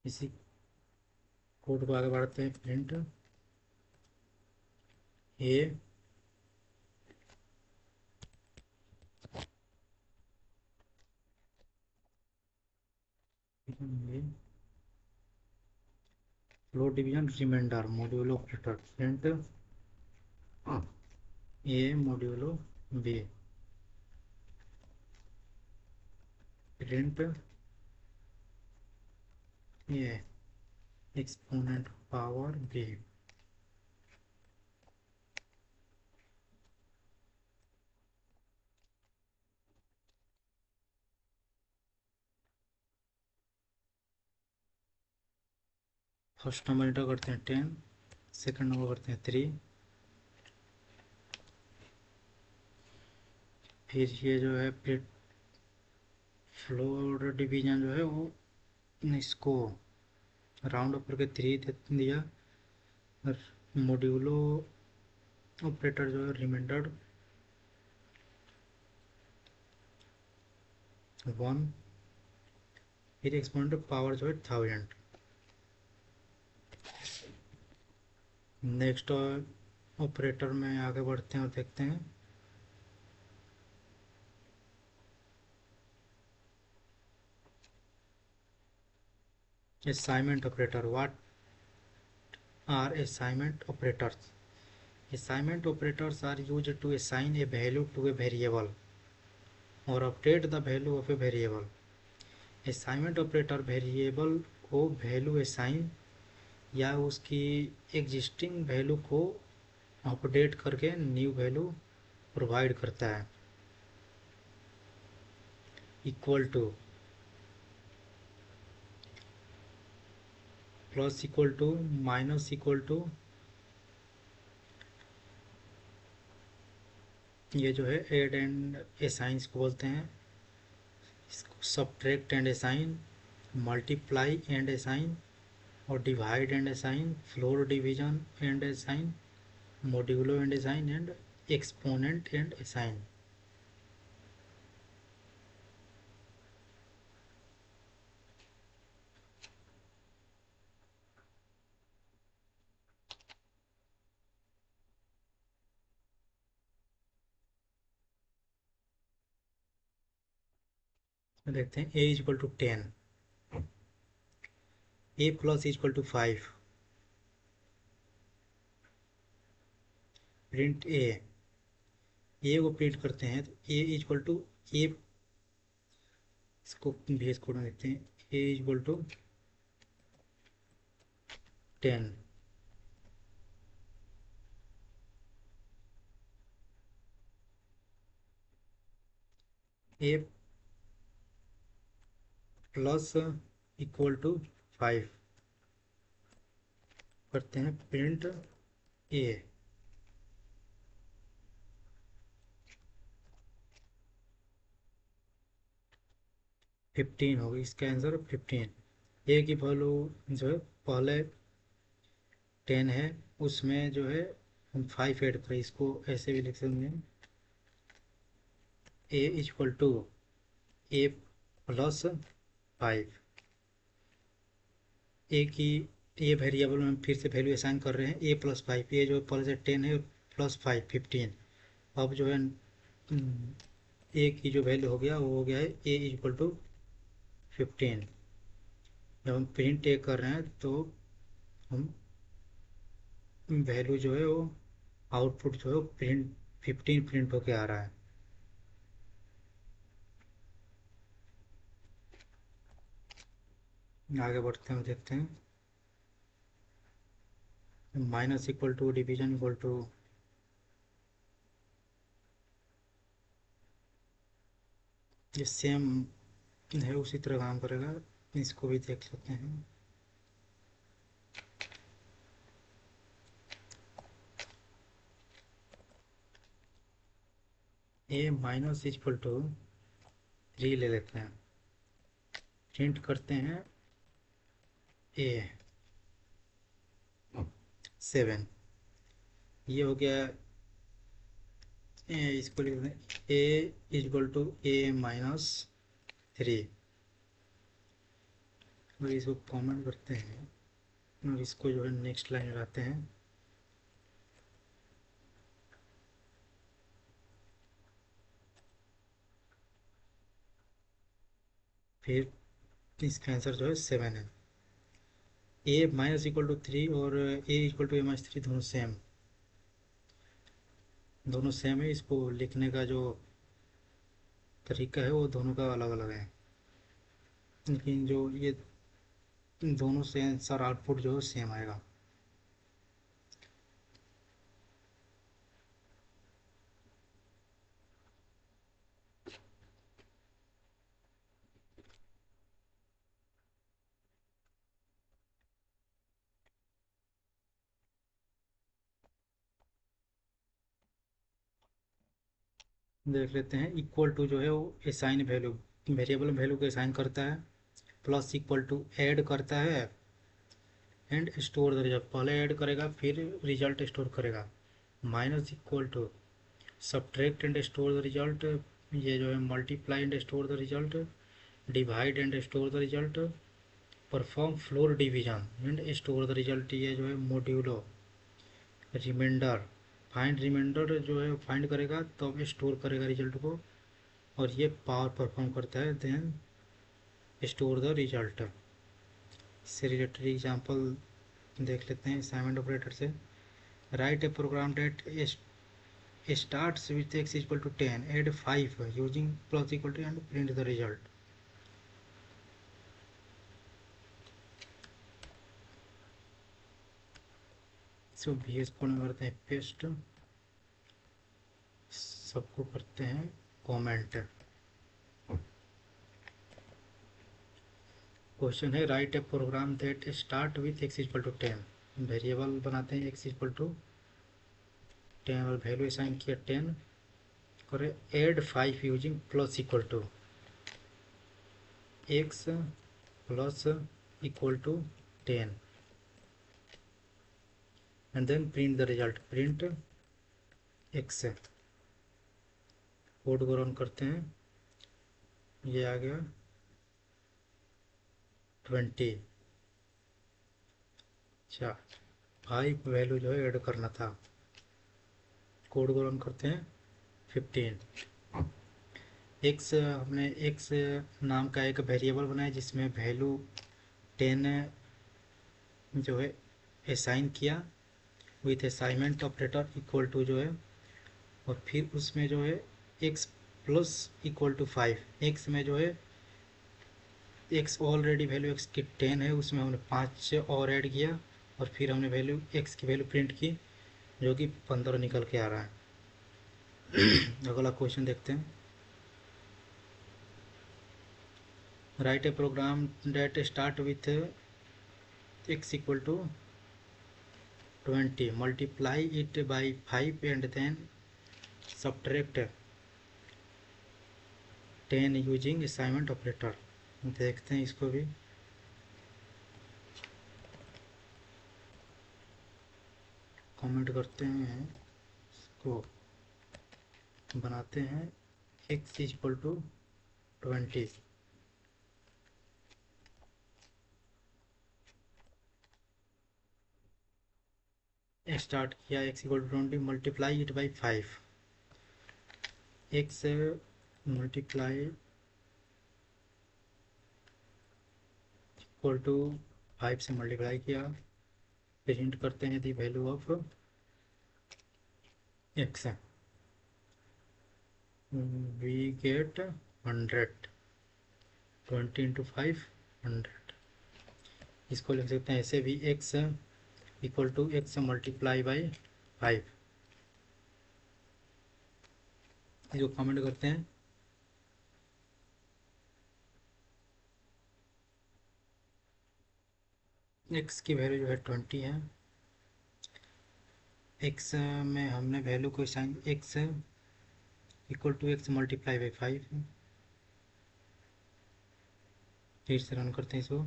इसी कोड को आगे बढ़ाते हैं। Print A floor division remainder modulo operator. Print A modulo B। Print A exponent power B। First number enter करते हैं 10, सेकंड नंबर करते हैं 3, फिर ये जो है फिर फ्लोर डिवीजन जो है वो इसको राउंड अप करके 3 दे दिया। और मॉड्यूलो ऑपरेटर जो है रिमाइंडर 1, फिर एक्सपोनेंट पावर जो है 1000। नेक्स्ट ऑपरेटर में आगे बढ़ते हैं और देखते हैं। Assignment operator. What are assignment operators? Assignment operators are used to assign a value to a variable or update the value of a variable. Assignment operator variable को वैल्यू असाइन या उसकी एग्जिस्टिंग वैल्यू को अपडेट करके न्यू वैल्यू प्रोवाइड करता है। Equal to, plus equal to, minus equal to, ये जो है एड एंड असाइन को बोलते हैं। इसको subtract and assign, multiply and assign और divide and assign, floor division and assign, modulo and assign and exponent and assign. देखते हैं। A equal to 10, a plus equal to 5। Print a a को प्रिंट करते हैं तो ए इक्वल टू ए, इसको भेज कोड में देखते हैं, a equal to 10, a plus equal to 5 करते हैं प्रिंट ए। 15 होगी इसका आंसर, 15। ए की वैल्यू जो है पहले 10 है, उसमें जो है हम 5 ऐड करें, इसको ऐसे भी लिख सकते हैं, a equal to A plus 5। ए की ए वेरिएबल में हम फिर से वैल्यू असाइन कर रहे हैं, ए प्लस 5, ए जो है पहले से 10 है, प्लस 5 15। अब जो है ए की जो वैल्यू हो गया वो हो गया है ए इक्वल टू 15। जब हम प्रिंट ए कर रहे हैं तो हम वैल्यू जो है वो आउटपुट जो है वो प्रिंट 15 प्रिंट होके आ रहा है। आगे बढ़ते हैं, देखते हैं। Minus equal to division equal to, ये सेम है, उसी तरह काम करेगा, इसको भी देख लेते हैं। ए माइनस इक्वल टू 3 ले लेते हैं, प्रिंट करते हैं ए 7। ये हो गया, इसको लिख दें ए इक्वल टू ए माइनस 3, और इसको कॉमन करते हैं और इसको जो है नेक्स्ट लाइन लगाते हैं। फिर इसका आंसर जो है 7 है। ए माइनस इक्वल टू 3 और ए इक्वल टू ए माइनस 3 दोनों सेम है। इसको लिखने का जो तरीका है वो दोनों का अलग अलग है, लेकिन जो ये दोनों से आंसर आउटपुट जो है सेम आएगा। देख लेते हैं। इक्वल टू जो है वो असाइन वैल्यू, वेरिएबल वैल्यू को असाइन करता है। प्लस इक्वल टू ऐड करता है, एंड स्टोर द रिजल्ट, पहले ऐड करेगा फिर रिजल्ट स्टोर करेगा। Minus equal to subtract and store the result, ये जो है multiply and store the result, divide and store the result, perform floor division and store the result, ये जो है मॉड्यूलो, रिमाइंडर, फाइंड रिमाइंडर जो है फाइंड करेगा तो अब स्टोर करेगा रिजल्ट को, और ये पावर परफॉर्म करता है, देन स्टोर द रिजल्ट। इससे रिलेटेड एग्जांपल देख लेते हैं असाइनमेंट ऑपरेटर से। Write a program that starts with x equal to 10, add 5 using plus equal to and print the result। इसको VS कोड में करते हैं पेस्ट, सबको करते हैं कमेंट। क्वेश्चन है write a program that start with x equal to 10, variable बनाते हैं x इक्वल टू 10 और वैल्यू असाइन किया 10, करें add 5 using plus equal to x plus equal to 10 and then print the result, print x। Code को रन करते हैं, ये आ गया 20। अच्छा, 5 वैल्यू जो है ऐड करना था। कोड को रन करते हैं 15। एक्स, हमने एक्स नाम का एक वेरिएबल बनाया जिसमें वैल्यू 10 जो है असाइन किया, with assignment operator equal to जो है और फिर उसमें जो है x plus equal to 5, x में जो है x ऑलरेडी वैल्यू x की 10 है, उसमें हमने 5 और ऐड किया और फिर हमने वैल्यू x की वैल्यू प्रिंट की जो कि 15 निकल के आ रहा है। अगला क्वेश्चन देखते हैं। Write a program that start with x equal to 20, multiply it by 5 and then subtract 10 using assignment operator. देखते हैं इसको भी। कमेंट करते हैं, इसको बनाते हैं x इक्वल टू 20। स्टार्ट किया x equal to 20, multiply it by 5, x multiply equal to 5 से मल्टीप्लाई किया, प्रिंट करते हैं the value of x, we get 100, 20 into 5 100। इसको लिख सकते हैं ऐसे भी, x equal to x multiply by 5। इसको कमेंट करते हैं। x की वैल्यू जो है 20 है, x में हमने वैल्यू को sign x equal to x multiply by 5। फिर से रन करते हैं इसको।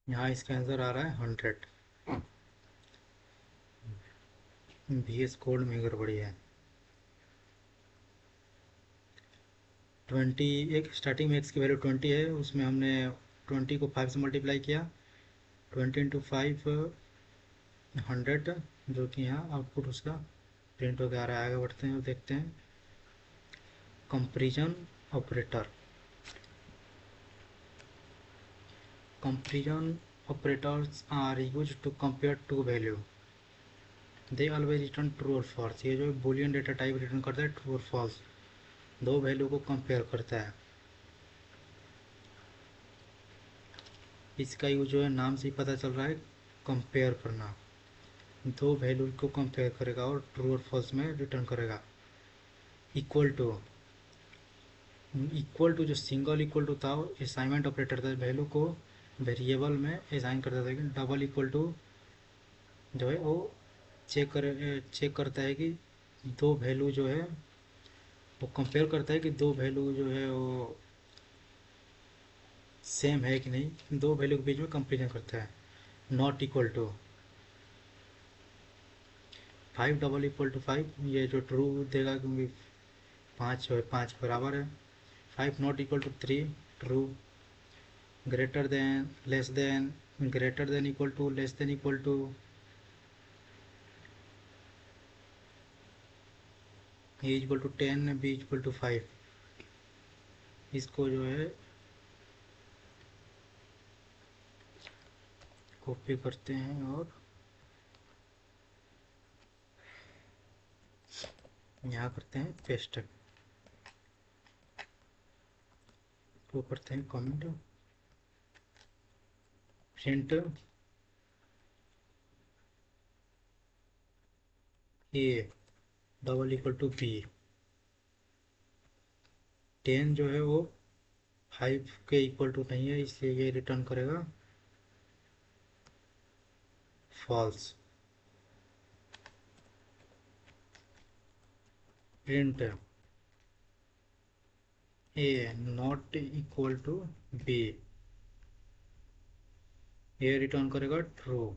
यहाँ इसका आंसर आ रहा है 100। VS कोड में गड़बड़ी है। 20, एक स्टार्टिंग में x की वैल्यू 20 है, उसमें हमने 20 को 5 से मल्टीप्लाई किया, 20 इंटू 5 100, जो कि यहाँ आउटपुट उसका प्रिंट होकर आ रहा है। आगे बढ़ते हैं और देखते हैं comparison operator. Comparison operators are used to compare two value, they always return true और फॉल्स। ये जो बुलियन डेटा टाइप रिटर्न करता है ट्रू और फॉल्स, दो वैल्यू को कंपेयर करता है। इसका यूज जो है नाम से ही पता चल रहा है, कंपेयर करना। दो वैल्यू को कंपेयर करेगा और ट्रू और फॉल्स में रिटर्न करेगा। इक्वल टू, इक्वल टू जो सिंगल इक्वल टू था वो असाइनमेंट ऑपरेटर था, वैल्यू को वेरिएबल में असाइन करता था। लेकिन डबल इक्वल टू जो है वो चेक करता है कि दो वैल्यू जो है, वो कंपेयर करता है कि दो वैल्यू जो है वो सेम है कि नहीं, दो वैल्यू के बीच में कंपेरिजन करता है। Not equal to 5 double equal to 5, ये जो ट्रू देगा क्योंकि 5 जो है 5 बराबर है। 5 not equal to 3 true. Greater than, less than, greater than equal to, less than equal to, a equal to 10, b equal to 5। इसको जो है कॉपी करते हैं और यहाँ करते हैं पेस्ट। को करते हैं comment, print a double equal to b. 10 जो है वो 5 के इक्वल टू नहीं है, इसलिए ये रिटर्न करेगा false. Print a not equal to b, ये रिटर्न करेगा ट्रू।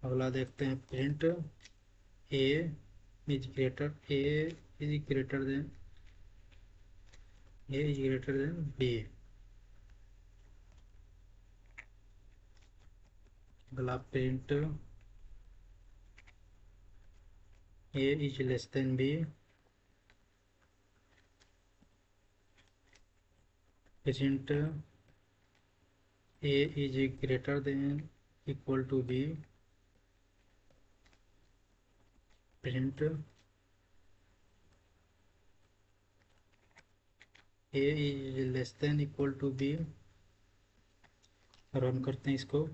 अगला देखते हैं, print a is greater than a is greater than b. अगला print a is less than b, print a is greater than equal to b, print a is less than equal to b. Run करते हैं इसको।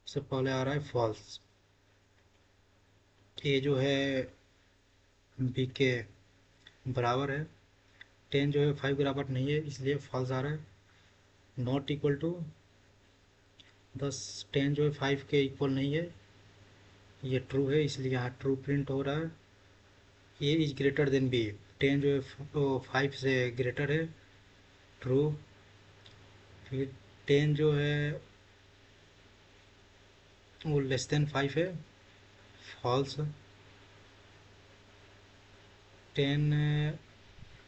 सबसे पहले आ रहा है फॉल्स। ए जो है बी के बराबर है, 10 जो है 5 के बराबर नहीं है, इसलिए फॉल्स आ रहा है। नॉट इक्वल टू 10, 10 जो है 5 के इक्वल नहीं है, ये ट्रू है, इसलिए यहाँ ट्रू प्रिंट हो रहा है। ए इज ग्रेटर देन बी, 10 जो है 5 से ग्रेटर है, ट्रू। फिर 10 जो है वो लेस देन 5 है, फॉल्स। 10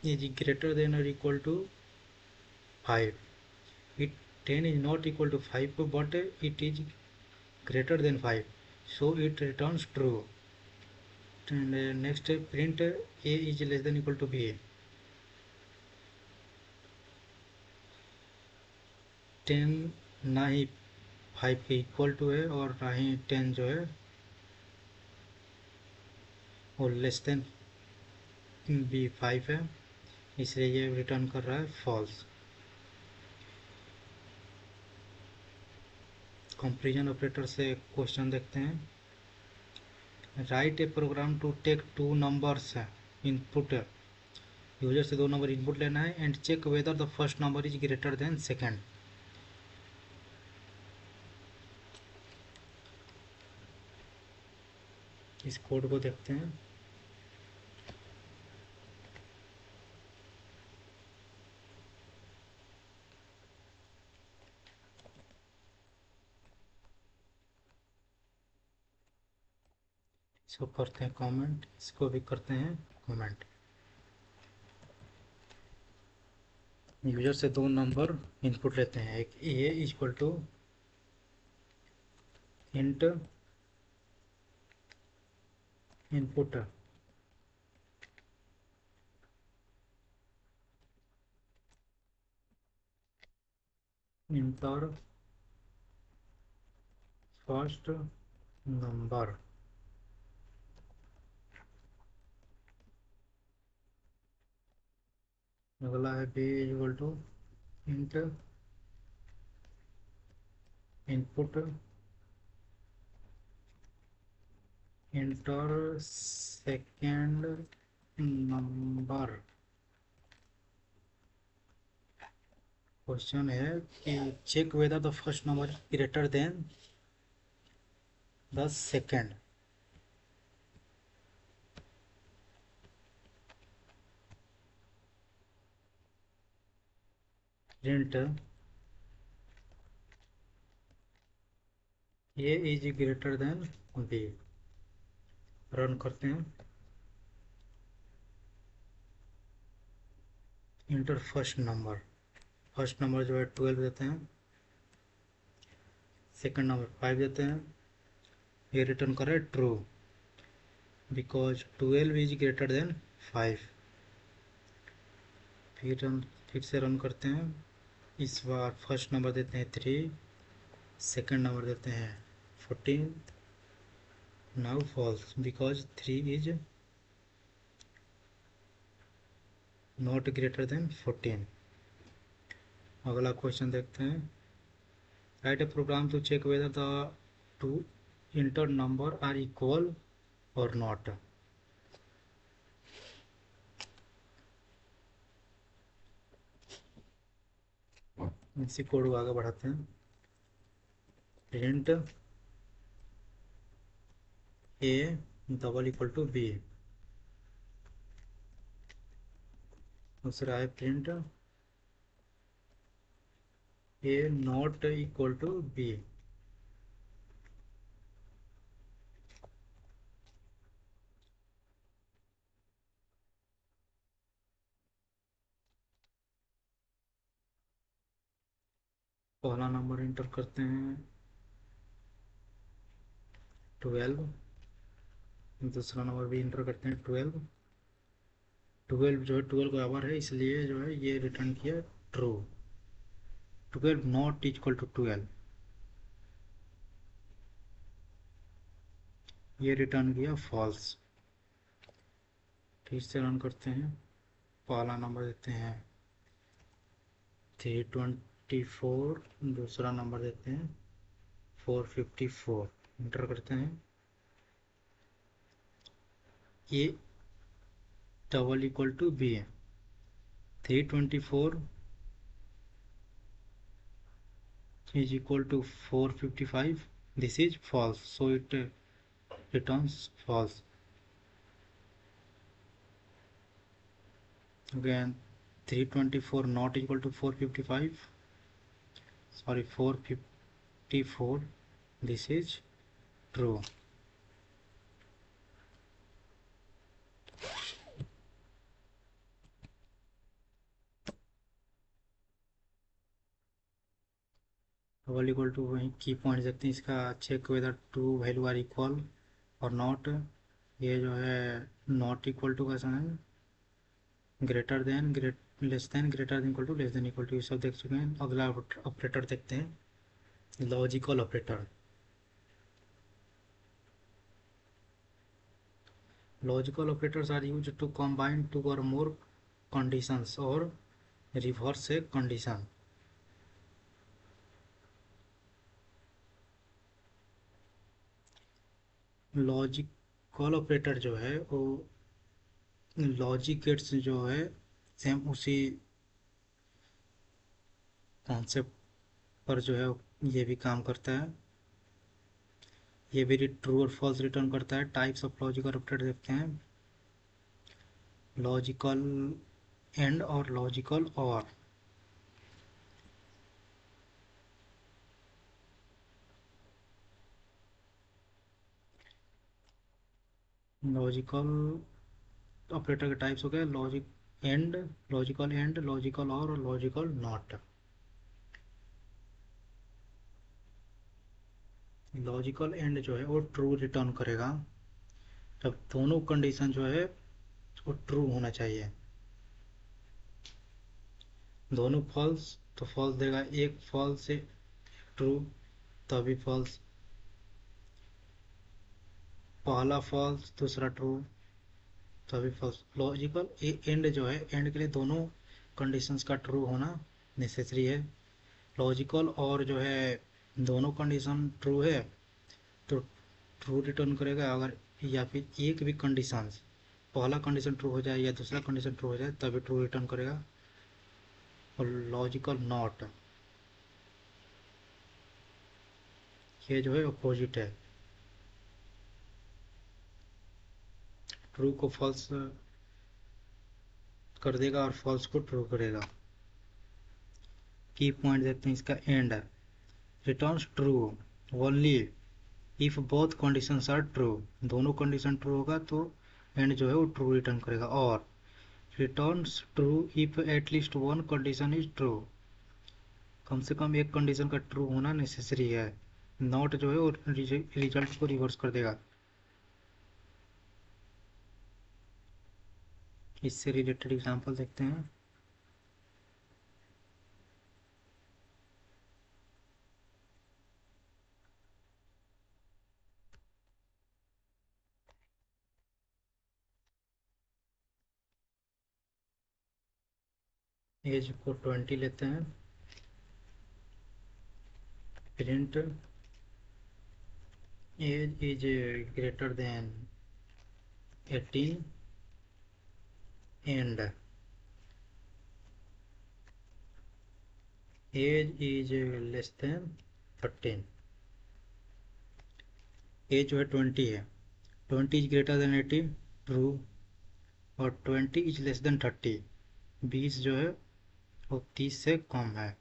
इज ग्रेटर देन और equal to 5, it 10 is not equal to 5 but it is greater than 5, so it returns true. And next print a is less than equal to b। 10 ना ही 5 के इक्वल टू है और ना ही 10 जो है वो लेस देन बी 5 है, इसलिए ये रिटर्न कर रहा है फॉल्स। कंपैरिजन ऑपरेटर से क्वेश्चन देखते हैं। Write a program to take two numbers input, user से 2 नंबर इनपुट लेना है and check whether the first number is greater than second. इस कोड को देखते हैं। इसको करते हैं कमेंट, इसको भी करते हैं कमेंट। यूजर से 2 नंबर इनपुट लेते हैं, एक a equal to int input enter first number. अगला है b equal to int input enter second number. Question है कि check whether the first number greater than the second. Print a is greater than b. Run करते हैं। Enter first number, first number जो है 12 देते हैं, सेकंड नंबर 5 देते हैं। ये रिटर्न करे true because 12 is greater then 5। फिर से रन करते हैं। इस बार फर्स्ट नंबर देते हैं 3, सेकंड नंबर देते हैं 14। Now false because 3 is not greater than 14। अगला क्वेश्चन देखते हैं। Write a program to check whether the two enter number are equal और नॉट। इसी कोड को आगे बढ़ाते हैं। Print a double equal to b. दूसरा है print a not equal to b. पहला नंबर इंटर करते हैं 12, दूसरा नंबर भी इंटर करते हैं 12। 12 जो है 12 बराबर है, इसलिए जो है ये रिटर्न किया ट्रू। 12 नॉट इक्वल टू 12, ये रिटर्न किया फॉल्स। फिर से रन करते हैं, पहला नंबर देते हैं 324, दूसरा नंबर देते हैं 454, इंटर करते हैं। ये डबल इक्वल टू बी है, 324 is equal to 455, this is false, so it returns false. Again 324 not equal to 455, sorry 454, this is true. Double equal to वही की पॉइंट देखते हैं इसका, check whether two value are equal और नॉट। ये जो है नॉट इक्वल टू कैसा है, greater than, less than, greater than, equal to, less than equal to, ये सब देख चुके हैं। अगला ऑपरेटर देखते हैं, logical operator. Logical operators are use to combine two और मोर कंडीशंस और reverse a condition. Logical operator जो है वो लॉजिक गेट्स जो है सेम उसी कॉन्सेप्ट पर जो है ये भी काम करता है। ये भी ट्रू और फॉल्स रिटर्न करता है। टाइप्स ऑफ लॉजिकल ऑपरेटर देखते हैं, लॉजिकल एंड और लॉजिकल और। लॉजिकल ऑपरेटर के टाइप्स हो गए लॉजिक एंड, लॉजिकल और लॉजिकल नॉट। लॉजिकल एंड जो है वो ट्रू रिटर्न करेगा जब दोनों कंडीशन जो है वो ट्रू होना चाहिए। दोनों फॉल्स तो फॉल्स देगा, एक फॉल्स से ट्रू तभी फॉल्स, पहला फॉल्स दूसरा ट्रू तभी फॉल्स। लॉजिकल एंड जो है, एंड के लिए दोनों कंडीशंस का ट्रू होना नेसेसरी है। लॉजिकल और जो है दोनों कंडीशन ट्रू है तो ट्रू रिटर्न करेगा। अगर या फिर एक भी कंडीशन, पहला कंडीशन ट्रू हो जाए या दूसरा कंडीशन ट्रू हो जाए तभी ट्रू रिटर्न करेगा। और लॉजिकल नॉट, ये जो है अपोजिट है, ट्रू को फॉल्स कर देगा और फॉल्स को ट्रू करेगा। की पॉइंट देखते हैं इसका, and returns true only if both conditions are true. दोनों कंडीशन ट्रू होगा तो एंड जो है वो ट्रू रिटर्न करेगा। और returns true if at least one condition is true, कम से कम एक कंडीशन का ट्रू होना नेसेसरी है। नॉट जो है वो रिजल्ट को रिवर्स कर देगा। इससे रिलेटेड एग्जांपल देखते हैं, एज को 20 लेते हैं, print age is greater than 18 and age is less than 13। Age जो है 20 है, 20 इज ग्रेटर देन 18 ट्रू, और 20 इज लेस देन 30, 20 जो है वो 30 से कम है,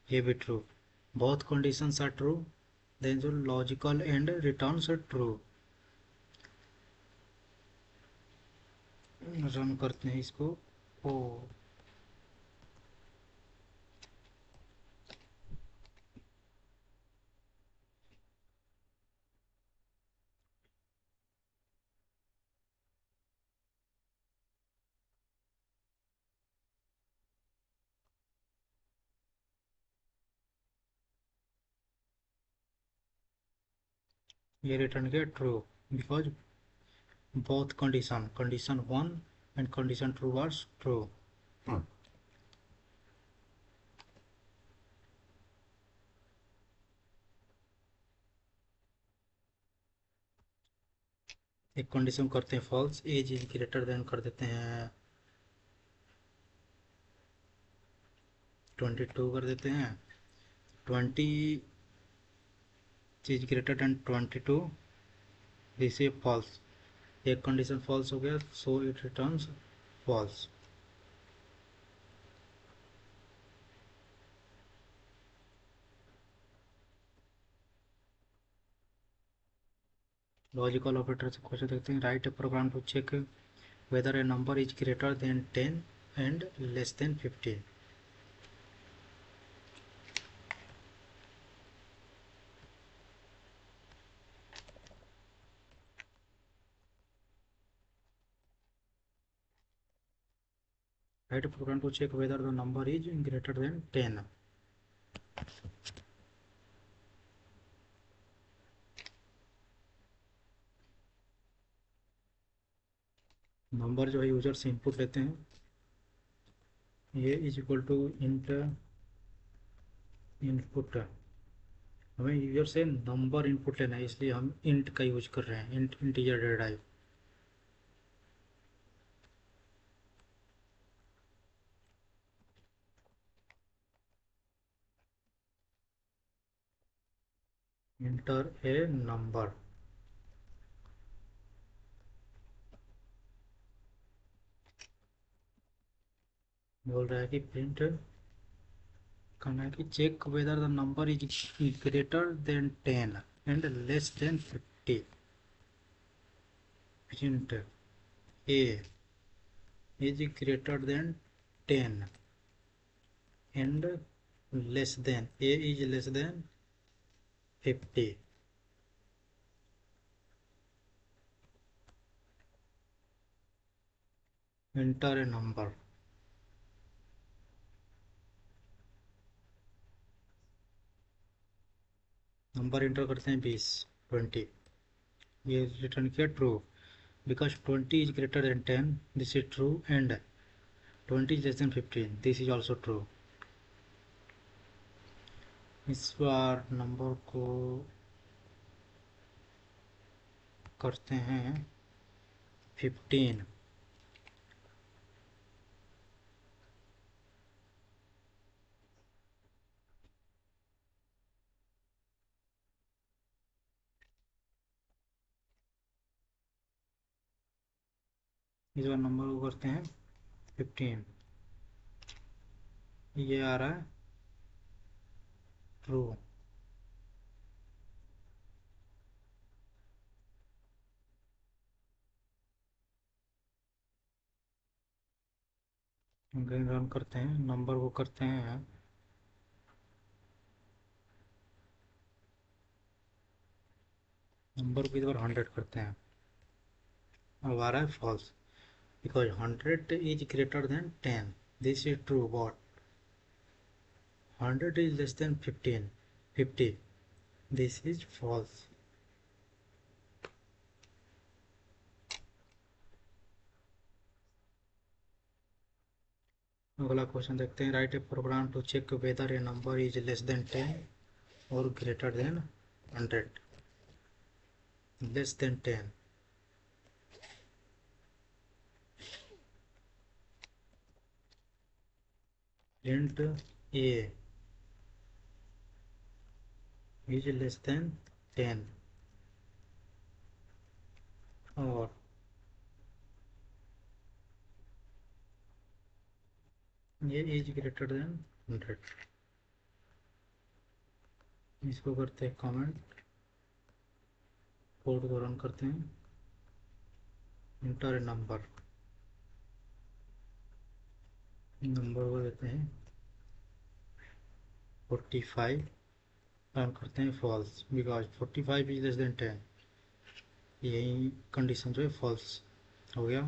ये भी true. Both conditions are true, then जो logical and returns true. Run करते हैं इसको। ओ ये रिटर्न किया true because both condition 1 and condition 2 was true. एक कंडीशन करते हैं फॉल्स, एज इज ग्रेटर देन कर देते हैं 22 कर देते हैं, 20 is greater than 22, this is false. एक कंडीशन फॉल्स हो गया so it returns false. Logical operator से क्वेश्चन देखते हैं, write a program to check whether a number is greater than 10 and less than 15। Write a program to check whether the number is greater than 10। Number जो है यूजर से इनपुट लेते हैं, ये is equal to int input, हमें यूजर से नंबर इनपुट लेना है इसलिए हम इंट का यूज कर रहे हैं, int integer data type. Enter a number, बोल रहा है कि प्रिंट करना है कि check whether the number is greater than 10 and less than 50। Print a is greater than 10 and less than, a is less than 50। Enter a number, number enter करते हैं 20 20, ये रिटर्न किया true because 20 is greater than 10, this is true, and 20 is less than 15, this is also true। इस बार नंबर को करते हैं 15। इस बार नंबर को करते हैं 15, ये आ रहा है ट्रू। रन करते हैं, नंबर को करते हैं, नंबर को इस बार 100 करते हैं, अब आ रहा है false because 100 is greater than 10, this is true but 100 is less than 15 50, this is false. अगला क्वेश्चन देखते हैं, write a program to check whether a number is less than 10 और greater than 100। Less than 10, print a is less than 10 और ये इज ग्रेटर देन 100। इसको करते हैं कमेंट, कोड को रन करते हैं, इंटर ए नंबर, नंबर को देते हैं 45, रन करते हैं false because 45 is less than 10, यही कंडीशन जो है फॉल्स हो गया।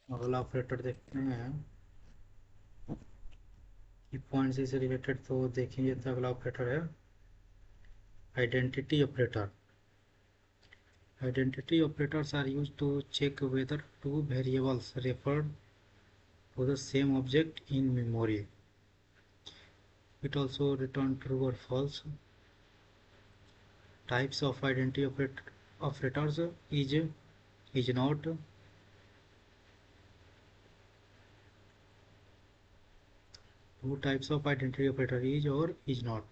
अगला ऑपरेटर देखते हैं कि पॉइंट से रिलेटेड, तो देखेंगे तो अगला ऑपरेटर है identity operator. Identity operators are used to check whether two variables refer to the same object in memory. It also returns true or false. Types of identity operators is not. Two types of identity operator, is or is not.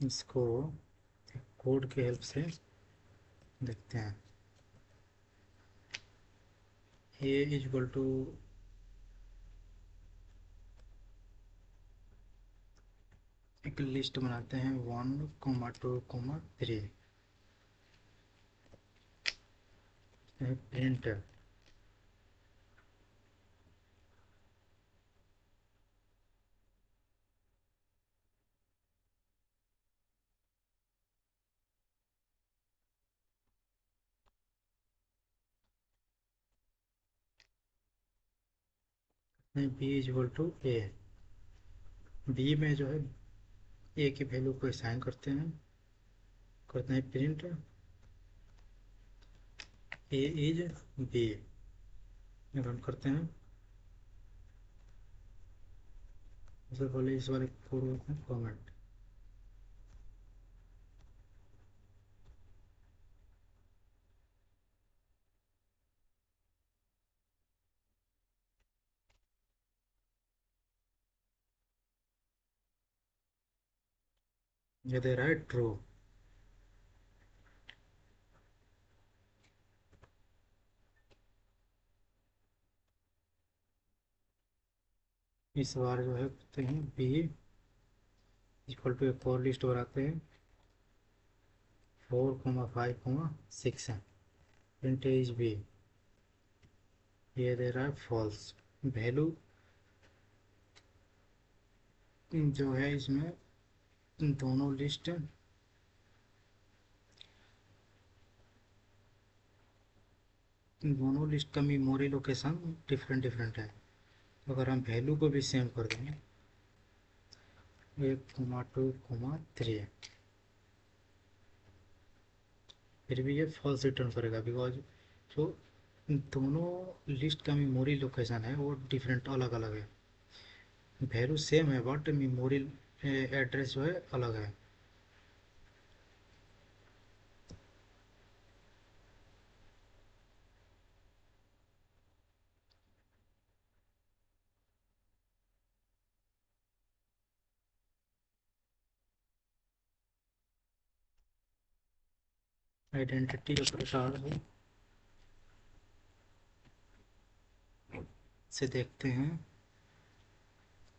इसको कोड के हेल्प से देखते हैं. A इज इक्वल टू एक लिस्ट बनाते हैं 1, 2, 3. Print B is equal to A. B में जो है ए की वैल्यू को असाइन करते हैं print a is b. Run करते हैं. सबसे पहले इस वाले कोड में कमेंट. ये दे रहा है ट्रू. इस बार जो है करते हैं बी इक्वल टू एक और लिस्ट बनाते हैं 4, 5, 6 है. Print is b. ये दे रहा है फॉल्स. वैल्यू जो है इसमें दोनों लिस्ट का मेमोरी लोकेशन डिफरेंट डिफरेंट है. तो अगर हम वैल्यू को भी सेम कर देंगे 1, 2, 3 फिर भी ये फॉल्स रिटर्न करेगा बिकॉज जो दोनों लिस्ट का मेमोरी लोकेशन है वो डिफरेंट अलग अलग है. वैल्यू सेम है बट मेमोरी एड्रेस जो है अलग है. आइडेंटिटी ऑपरेटर से देखते हैं.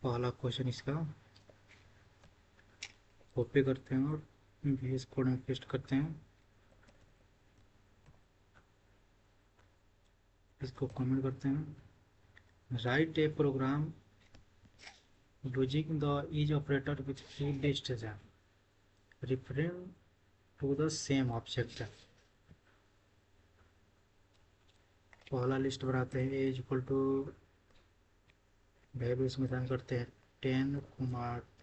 पहला क्वेश्चन इसका कॉपी करते हैं और VS कोड में पेस्ट करते हैं. इसको कमेंट करते हैं. Write a program using the is operator with two lists referring to the same object. पहला लिस्ट बनाते हैं a is equal to value इसमें दान करते हैं 10,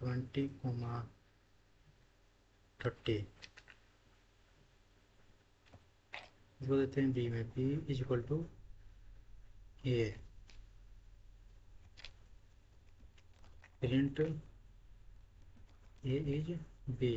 20, 30. इसको देते हैं बी में b is equal to a. Print a is b.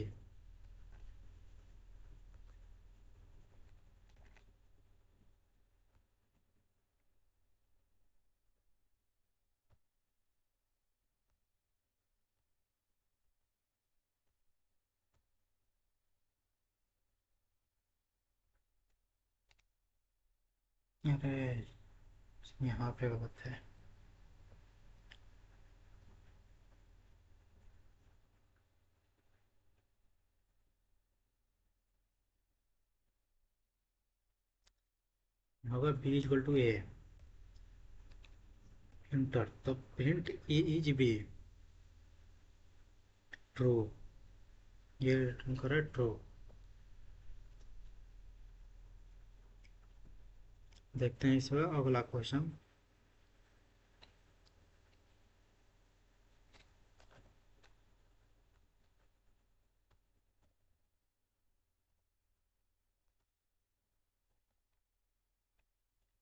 अरे यहाँ पे गलत है. होगा b is equal to a. Enter, तो print a is b, true, ये रिटर्न करे ट्रू। देखते हैं इसमें अगला question.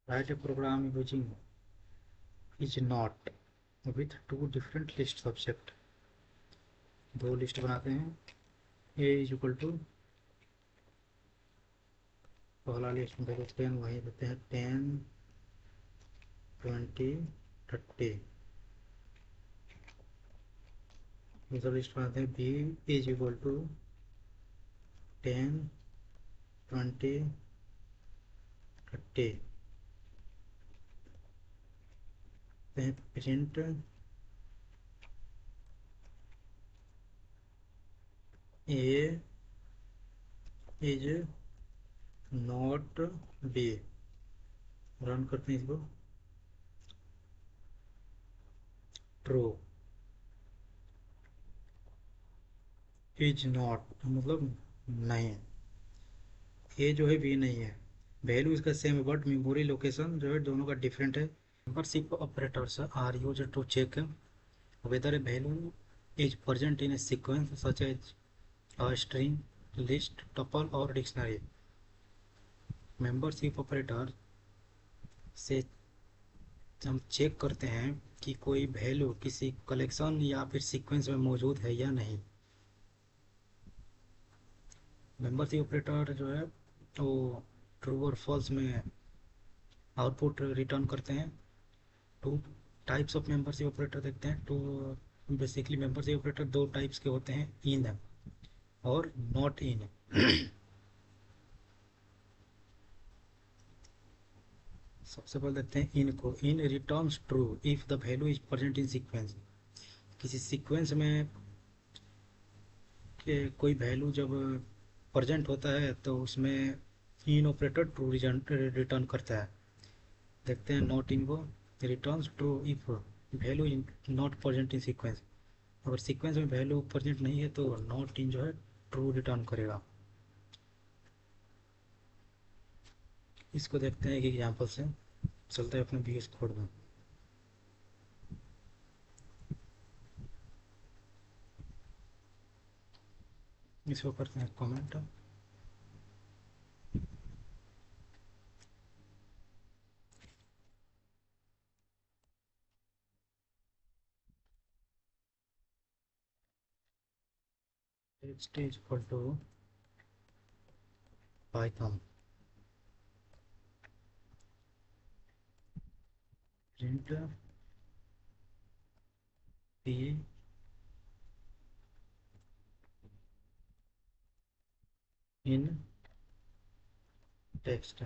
Write a program using is not with two different list subject. दो लिस्ट बनाते हैं, ए इज इक्वल टू, पहला लिस्ट में देते हैं वही देते हैं 10 20 30। दूसरा लिस्ट बनाते हैं b is equal to 10 20 30। Print a is not b, run करते हैं इसको, ट्रू। इज नॉट मतलब नहीं, ए जो है बी नहीं है। वैल्यू इसका सेम है बट मेमोरी लोकेशन जो है दोनों का डिफरेंट है। Membership operators are use to check whether a value is present in a sequence such as a string, list, tuple और डिक्शनरी। मेंबरशिप ऑपरेटर से हम चेक करते हैं कि कोई वैल्यू किसी कलेक्शन या फिर सीक्वेंस में मौजूद है या नहीं। मेंबरशिप ऑपरेटर जो है वो ट्रू और फॉल्स में आउटपुट रिटर्न करते हैं। Two types of membership operator देखते हैं। टू बेसिकली मेंबरशिप ऑपरेटर दो टाइप्स के होते हैं, इन और नॉट इन। सबसे पहले देखते हैं इन को। In returns true if the value is present in sequence. किसी सीक्वेंस में कि कोई वैल्यू जब प्रेजेंट होता है तो उसमें इन ऑपरेटर ट्रू रिटर्न करता है। देखते हैं नॉट इन को। Returns true if value in not present in sequence. अगर सीक्वेंस में वैल्यू प्रेजेंट नहीं है तो नॉट इन जो है ट्रू रिटर्न करेगा। इसको देखते हैं एक एग्जांपल से। चलते हैं अपने VS कोड में। इसको करते हैं comment. Text is equal to Python print p in text.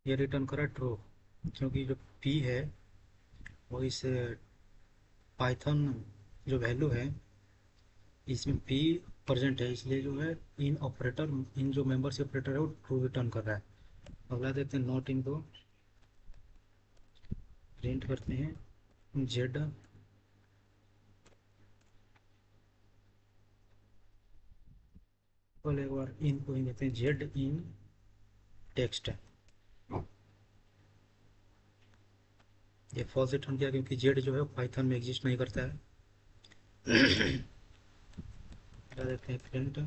ये रिटर्न करा ट्रू, क्योंकि जो पी है वो इस पाइथन जो वैल्यू है इसमें पी प्रेजेंट है, इसलिए जो है इन ऑपरेटर, इन जो मेंबरशिप ऑपरेटर है वो ट्रू रिटर्न कर रहा है। अगला देखते हैं नॉट इन को। प्रिंट करते हैं जेड एक बार इन को ही देते हैं जेड इन टेक्स्ट। ये फॉल्स रिटर्न किया क्योंकि जेड जो है पाइथन में एग्जिस्ट नहीं करता है। क्या देते हैं print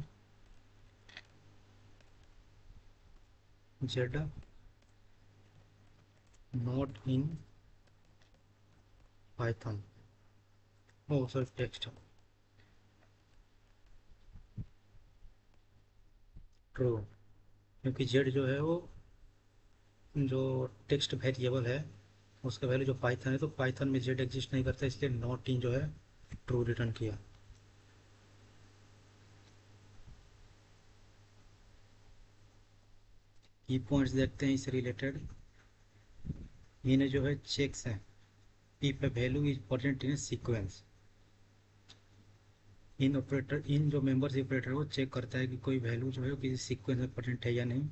Z not in Python, oh sorry text, true. क्योंकि जेड जो है वो जो टेक्स्ट वेरिएबल है उसका वैल्यू जो पाइथन है, तो पाइथन में जेड एग्जिस्ट नहीं करता, इसलिए नॉट इन जो है ट्रू रिटर्न किया। की पॉइंट्स देखते हैं इससे रिलेटेड। इन जो है चेक्स हैं if a value is present in sequence. In operator, in जो मेंबर्स ऑपरेटर है वो चेक करता है कि कोई वैल्यू जो है वो किसी सीक्वेंस में प्रेजेंट है या नहीं।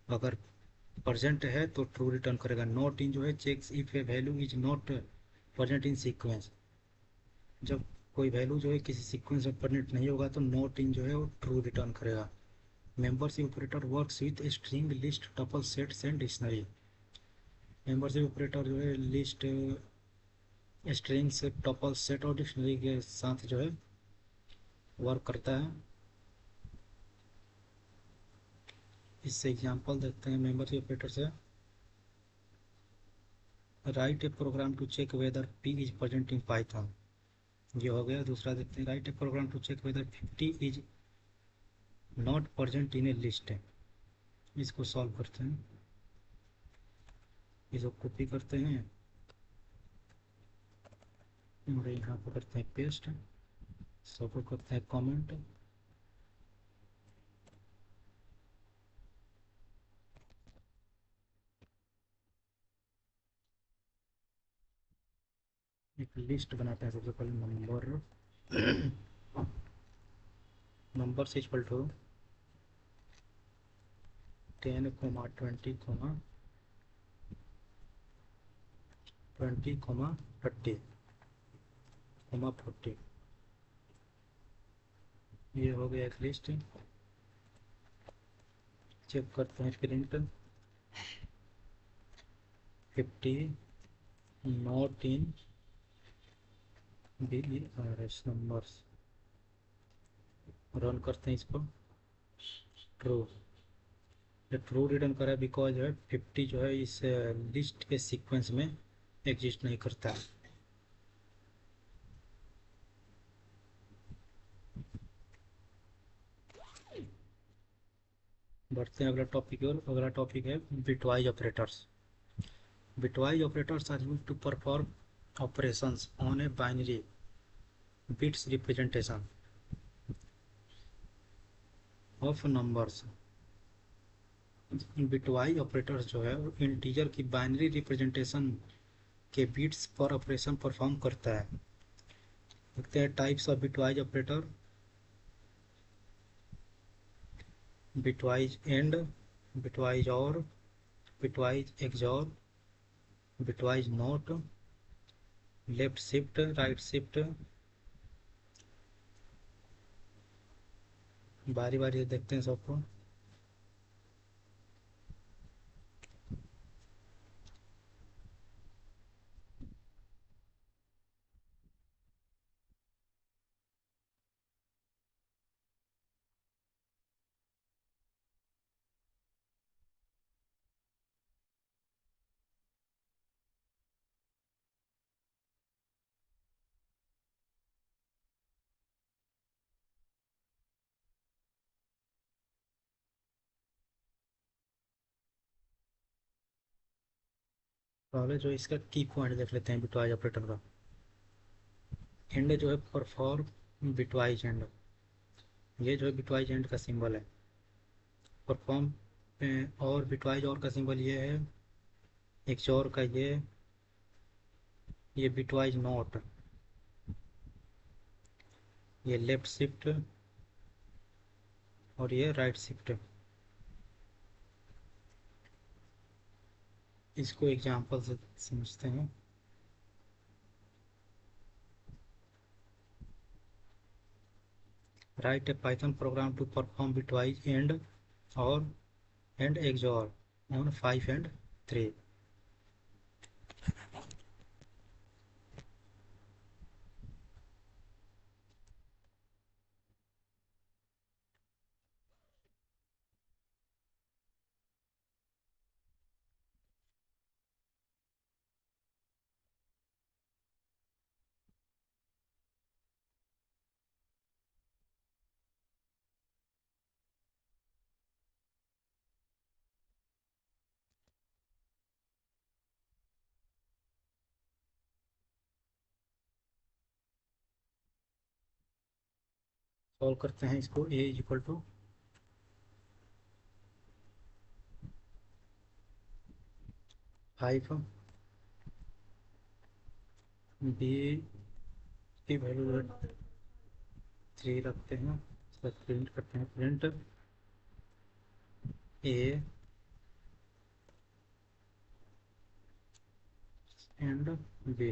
अगर प्रेजेंट है तो ट्रू रिटर्न करेगा। नॉट इन जो है checks if a value is not present in sequence. जब कोई वैल्यू जो है किसी सीक्वेंस में प्रेजेंट नहीं होगा तो नॉट इन जो है वो ट्रू रिटर्न करेगा। Membership operator works with string list tuple sets and dictionary. Membership operator जो है लिस्ट स्ट्रिंग्स टपल सेट और डिक्शनरी के साथ जो है वर्क करता है। इससे एग्जांपल देखते हैं मेंबरशिप ऑपरेटर से। Write a program to check whether p is present in Python. ये हो गया। दूसरा देखते हैं, write a program to check whether 50 is not present in a list. इसको सॉल्व करते हैं। इसको कॉपी करते हैं और यहाँ पर करते हैं पेस्ट। सबको करते हैं कमेंट। एक लिस्ट बनाते हैं। सबसे पहले नंबर से इक्वल टू 10, 20, 20, 30, 40। ये हो गया एक लिस्ट। चेक करते हैं print 50 not in BERS numbers. Run करते हैं इसको। ट्रू। ये ट्रू रिटर्न करा बिकॉज जो है 50 जो है इस लिस्ट के सीक्वेंस में एग्जिस्ट नहीं करता है। बढ़ते हैं अगला टॉपिक और। अगला टॉपिक है bitwise operators. Bitwise operators are used to perform operations on a binary bits representation of numbers. Bitwise operators जो है वो इंटीजर की बाइनरी रिप्रेजेंटेशन के बिट्स पर ऑपरेशन परफॉर्म करता है। देखते हैं types of bitwise operator. Bitwise and, bitwise or, bitwise XOR, bitwise not, left shift, right shift. बारी बारी से देखते हैं सबको। पहले जो इसका की पॉइंट देख लेते हैं बिटवाइज ऑपरेटर का। एंड जो है परफॉर्म बिटवाइज एंड। ये जो है बिटवाइज एंड का सिंबल है। परफॉर्म और बिटवाइज और का सिंबल ये है। एक्सॉर का ये बिटवाइज नॉट, ये लेफ्ट शिफ्ट और ये राइट शिफ्ट। इसको एग्जांपल से समझते हैं। Write a Python program to perform bitwise and or and xor on 5 and 3। Solve करते हैं इसको। A is equal to 5, b की वैल्यू 3 रखते हैं। इसका प्रिंट करते हैं। Print A and b.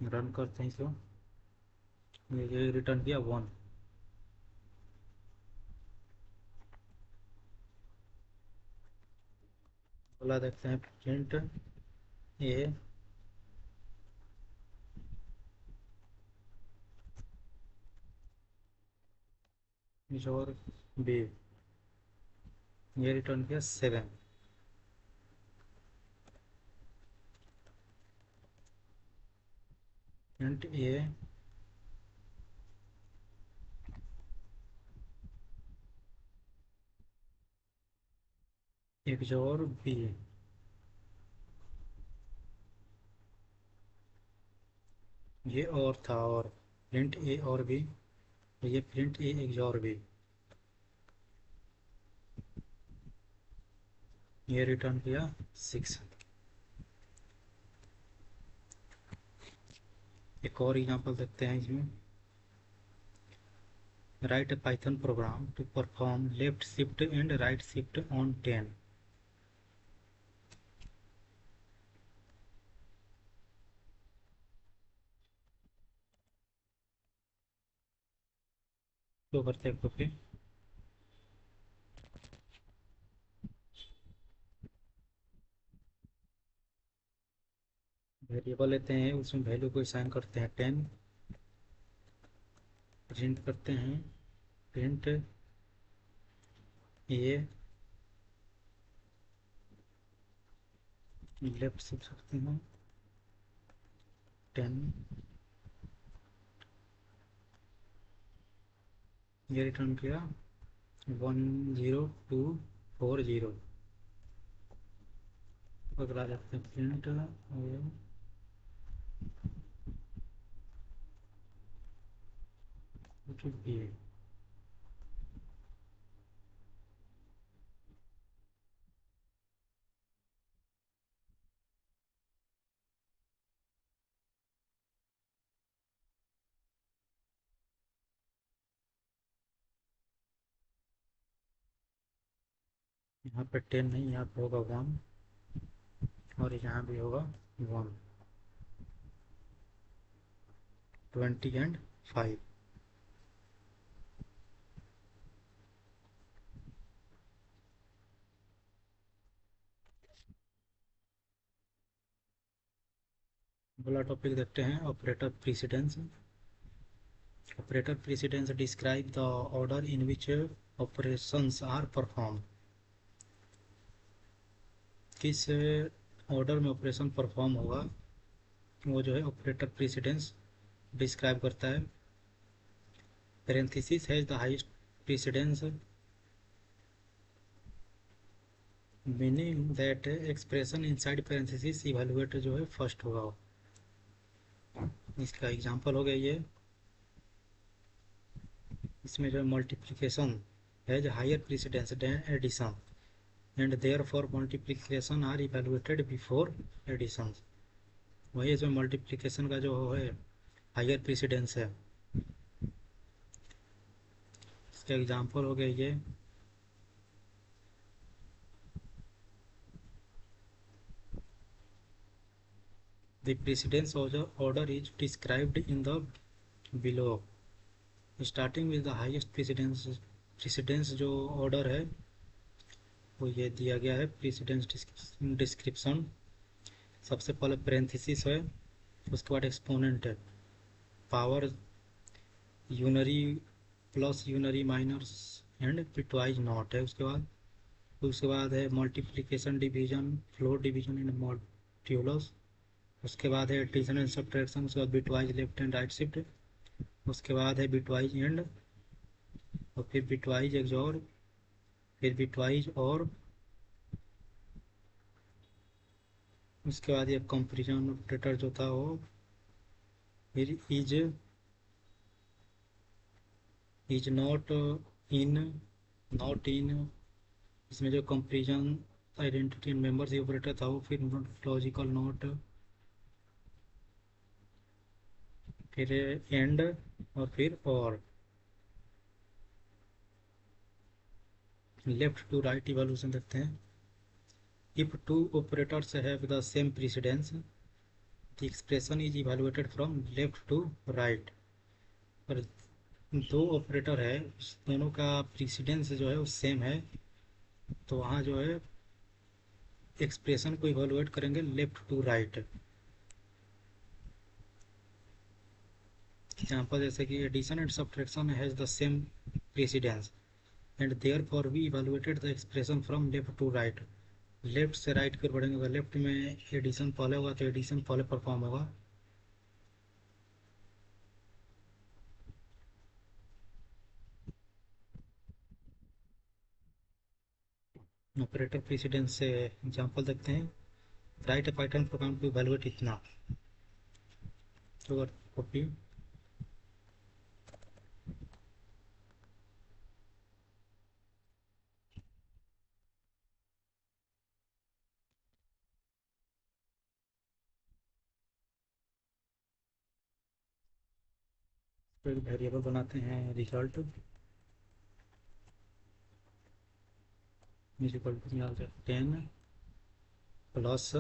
Run करते हैं इसको। ये रिटर्न किया 1। बोला देखते हैं प्रिंट ए और बी। ये रिटर्न किया 7। प्रिंट ए एक और बी। ये और था, और प्रिंट ए और बी। ये प्रिंट ए एक और बी। ये रिटर्न किया 6। एक और एग्जांपल देखते हैं इसमें। Write a Python program to perform left shift and right shift on 10। तो करते हैं कॉपी। वेरिएबल लेते हैं, उसमें वैल्यू को असाइन करते हैं 10। प्रिंट करते हैं प्रिंट ए लेफ्ट शिफ्ट करते हैं 10। ये रिटर्न किया 10240। अगला देखते हैं प्रिंट बी। यहाँ पे 10 नहीं, यहाँ पे होगा 1, और यहाँ भी होगा 1। 20 एंड 5। अगला टॉपिक देखते हैं operator precedence. Operator precedence describe the order in which operations are perform. किस ऑर्डर में ऑपरेशन परफॉर्म होगा वो जो है ऑपरेटर प्रीसिडेंस डिस्क्राइब करता है। Parenthesis has the highest precedence, meaning that expression inside parenthesis evaluate जो है फर्स्ट होगा। इसका एग्जांपल हो गया ये। इसमें जो है multiplication has higher precedence than addition and therefore multiplication are evaluated before addition. वही इसमें मल्टीप्लिकेशन का जो है हायर प्रीसिडेंस है। इसका एग्जांपल हो गया ये। The precedence of the order is described in the below, starting with the highest precedence जो ऑर्डर है वो ये दिया गया है। प्रीसिडेंस डिस्क्रिप्शन सबसे पहले पेरेंथेसिस है, उसके बाद एक्सपोनेंट है, power unary plus unary minus and bitwise not है। उसके बाद है multiplication division floor division and modulus. उसके बाद है एडिशन एंड सब्ट्रैक्शन। उसके बाद bitwise left and right shift. उसके बाद है बिटवाइज एंड, और फिर बिटवाइज एक्सॉर, फिर बिटवाइज और उसके बाद ये कंपेरिजन ऑपरेटर जो था वो, फिर इज नॉट इन। इसमें जो कंपेरिजन आइडेंटिटी एंड मेंबर्स ये ऑपरेटर था वो, फिर लॉजिकल नॉट, फिर एंड, और फिर और। लेफ्ट टू राइट इवोल्यूशन देखते हैं। If two operators have the same precedence, the expression is evaluated from left to right. और दो ऑपरेटर है, उस दोनों का प्रीसिडेंस जो है वो सेम है, तो वहाँ जो है एक्सप्रेशन को इवेलुएट करेंगे लेफ्ट टू राइट। एग्जाम्पल जैसे कि addition and subtraction has the same precedence and therefore we evaluated the expression from left to right. Left से राइट की ओर बढ़ेंगे, अगर लेफ्ट में एडिशन पहले होगा तो एडिशन पहले परफॉर्म होगा। ऑपरेटर प्रेसिडेंस से एग्जाम्पल देखते हैं। Write a Python program to evaluate इतना, तो अगर कॉपी फिर वेरिएबल बनाते हैं result is equal to 10 plus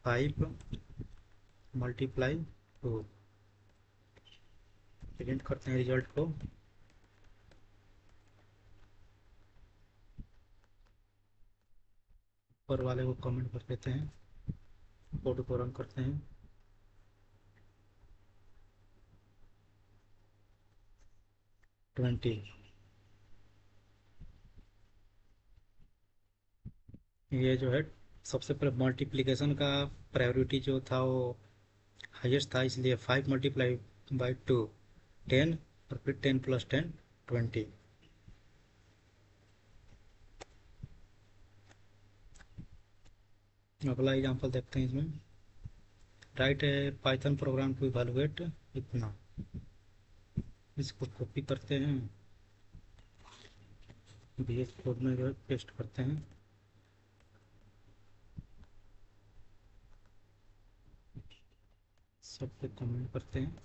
5 multiply 2। Print करते हैं रिजल्ट को। ऊपर वाले को कमेंट कर देते हैं, कोड को रन करते हैं। ट्वेंटी, ये जो है सबसे पहले मल्टीप्लिकेशन का प्रायोरिटी जो था वो हाईएस्ट था, इसलिए 5 मल्टीप्लाई बाई 2 10, और फिर 10 प्लस 10 20। अगला एग्जांपल देखते हैं इसमें। राइट है पाइथन प्रोग्राम टू इवेलुएट इतना, इसको कॉपी करते हैं, VS कोड में जो है पेस्ट करते हैं। सब पे कमेंट करते हैं।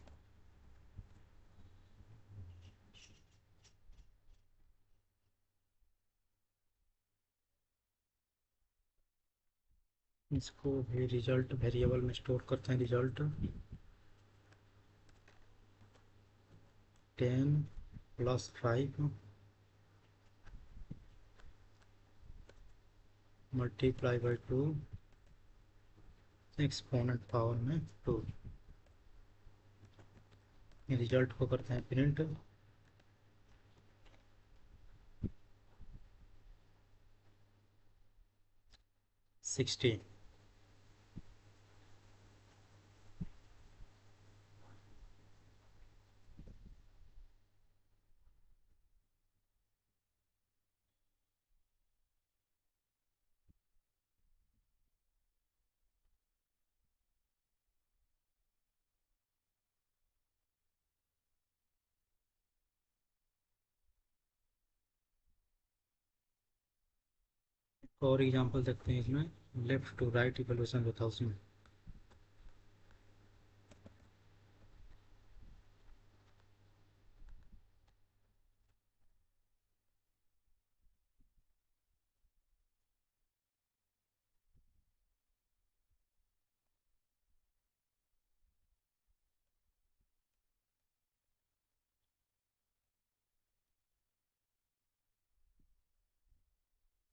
इसको भी रिजल्ट वेरिएबल में स्टोर करते हैं। Result 10 plus 5 multiply by 2 exponent power में 2। रिजल्ट को करते हैं प्रिंट। सिक्सटी, और एग्जांपल देखते हैं इसमें। लेफ्ट टू राइट इवोल्यूशन जो था उसमें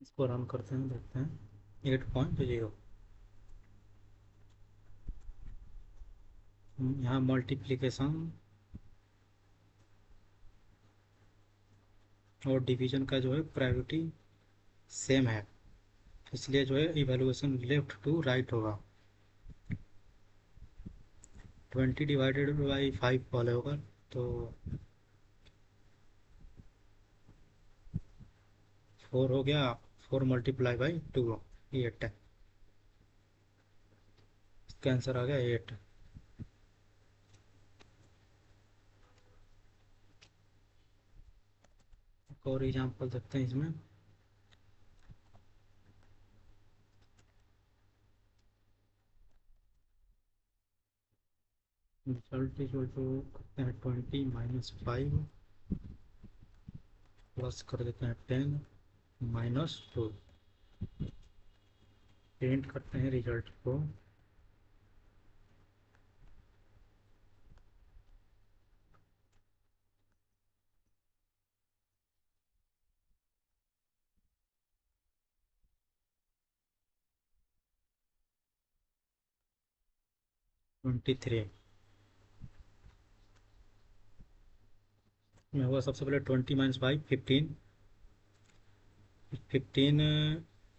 इसको रन करते हैं, देखते हैं 8.0। यहाँ मल्टीप्लिकेशन और डिवीजन का जो है प्रायोरिटी सेम है, इसलिए जो है इवैल्यूएशन लेफ्ट टू राइट होगा। 20 डिवाइडेड बाई 5 पहले होगा, तो 4 हो गया। 4 मल्टीप्लाई बाई 2 8, इसका आंसर आ गया 8। और एग्जांपल देखते हैं इसमें। रिजल्ट इक्वल टू करते हैं 20 माइनस 5 प्लस कर देते हैं 10 -2। प्रिंट करते हैं रिजल्ट को। -23 में हुआ सबसे पहले 20 - 5 15। 15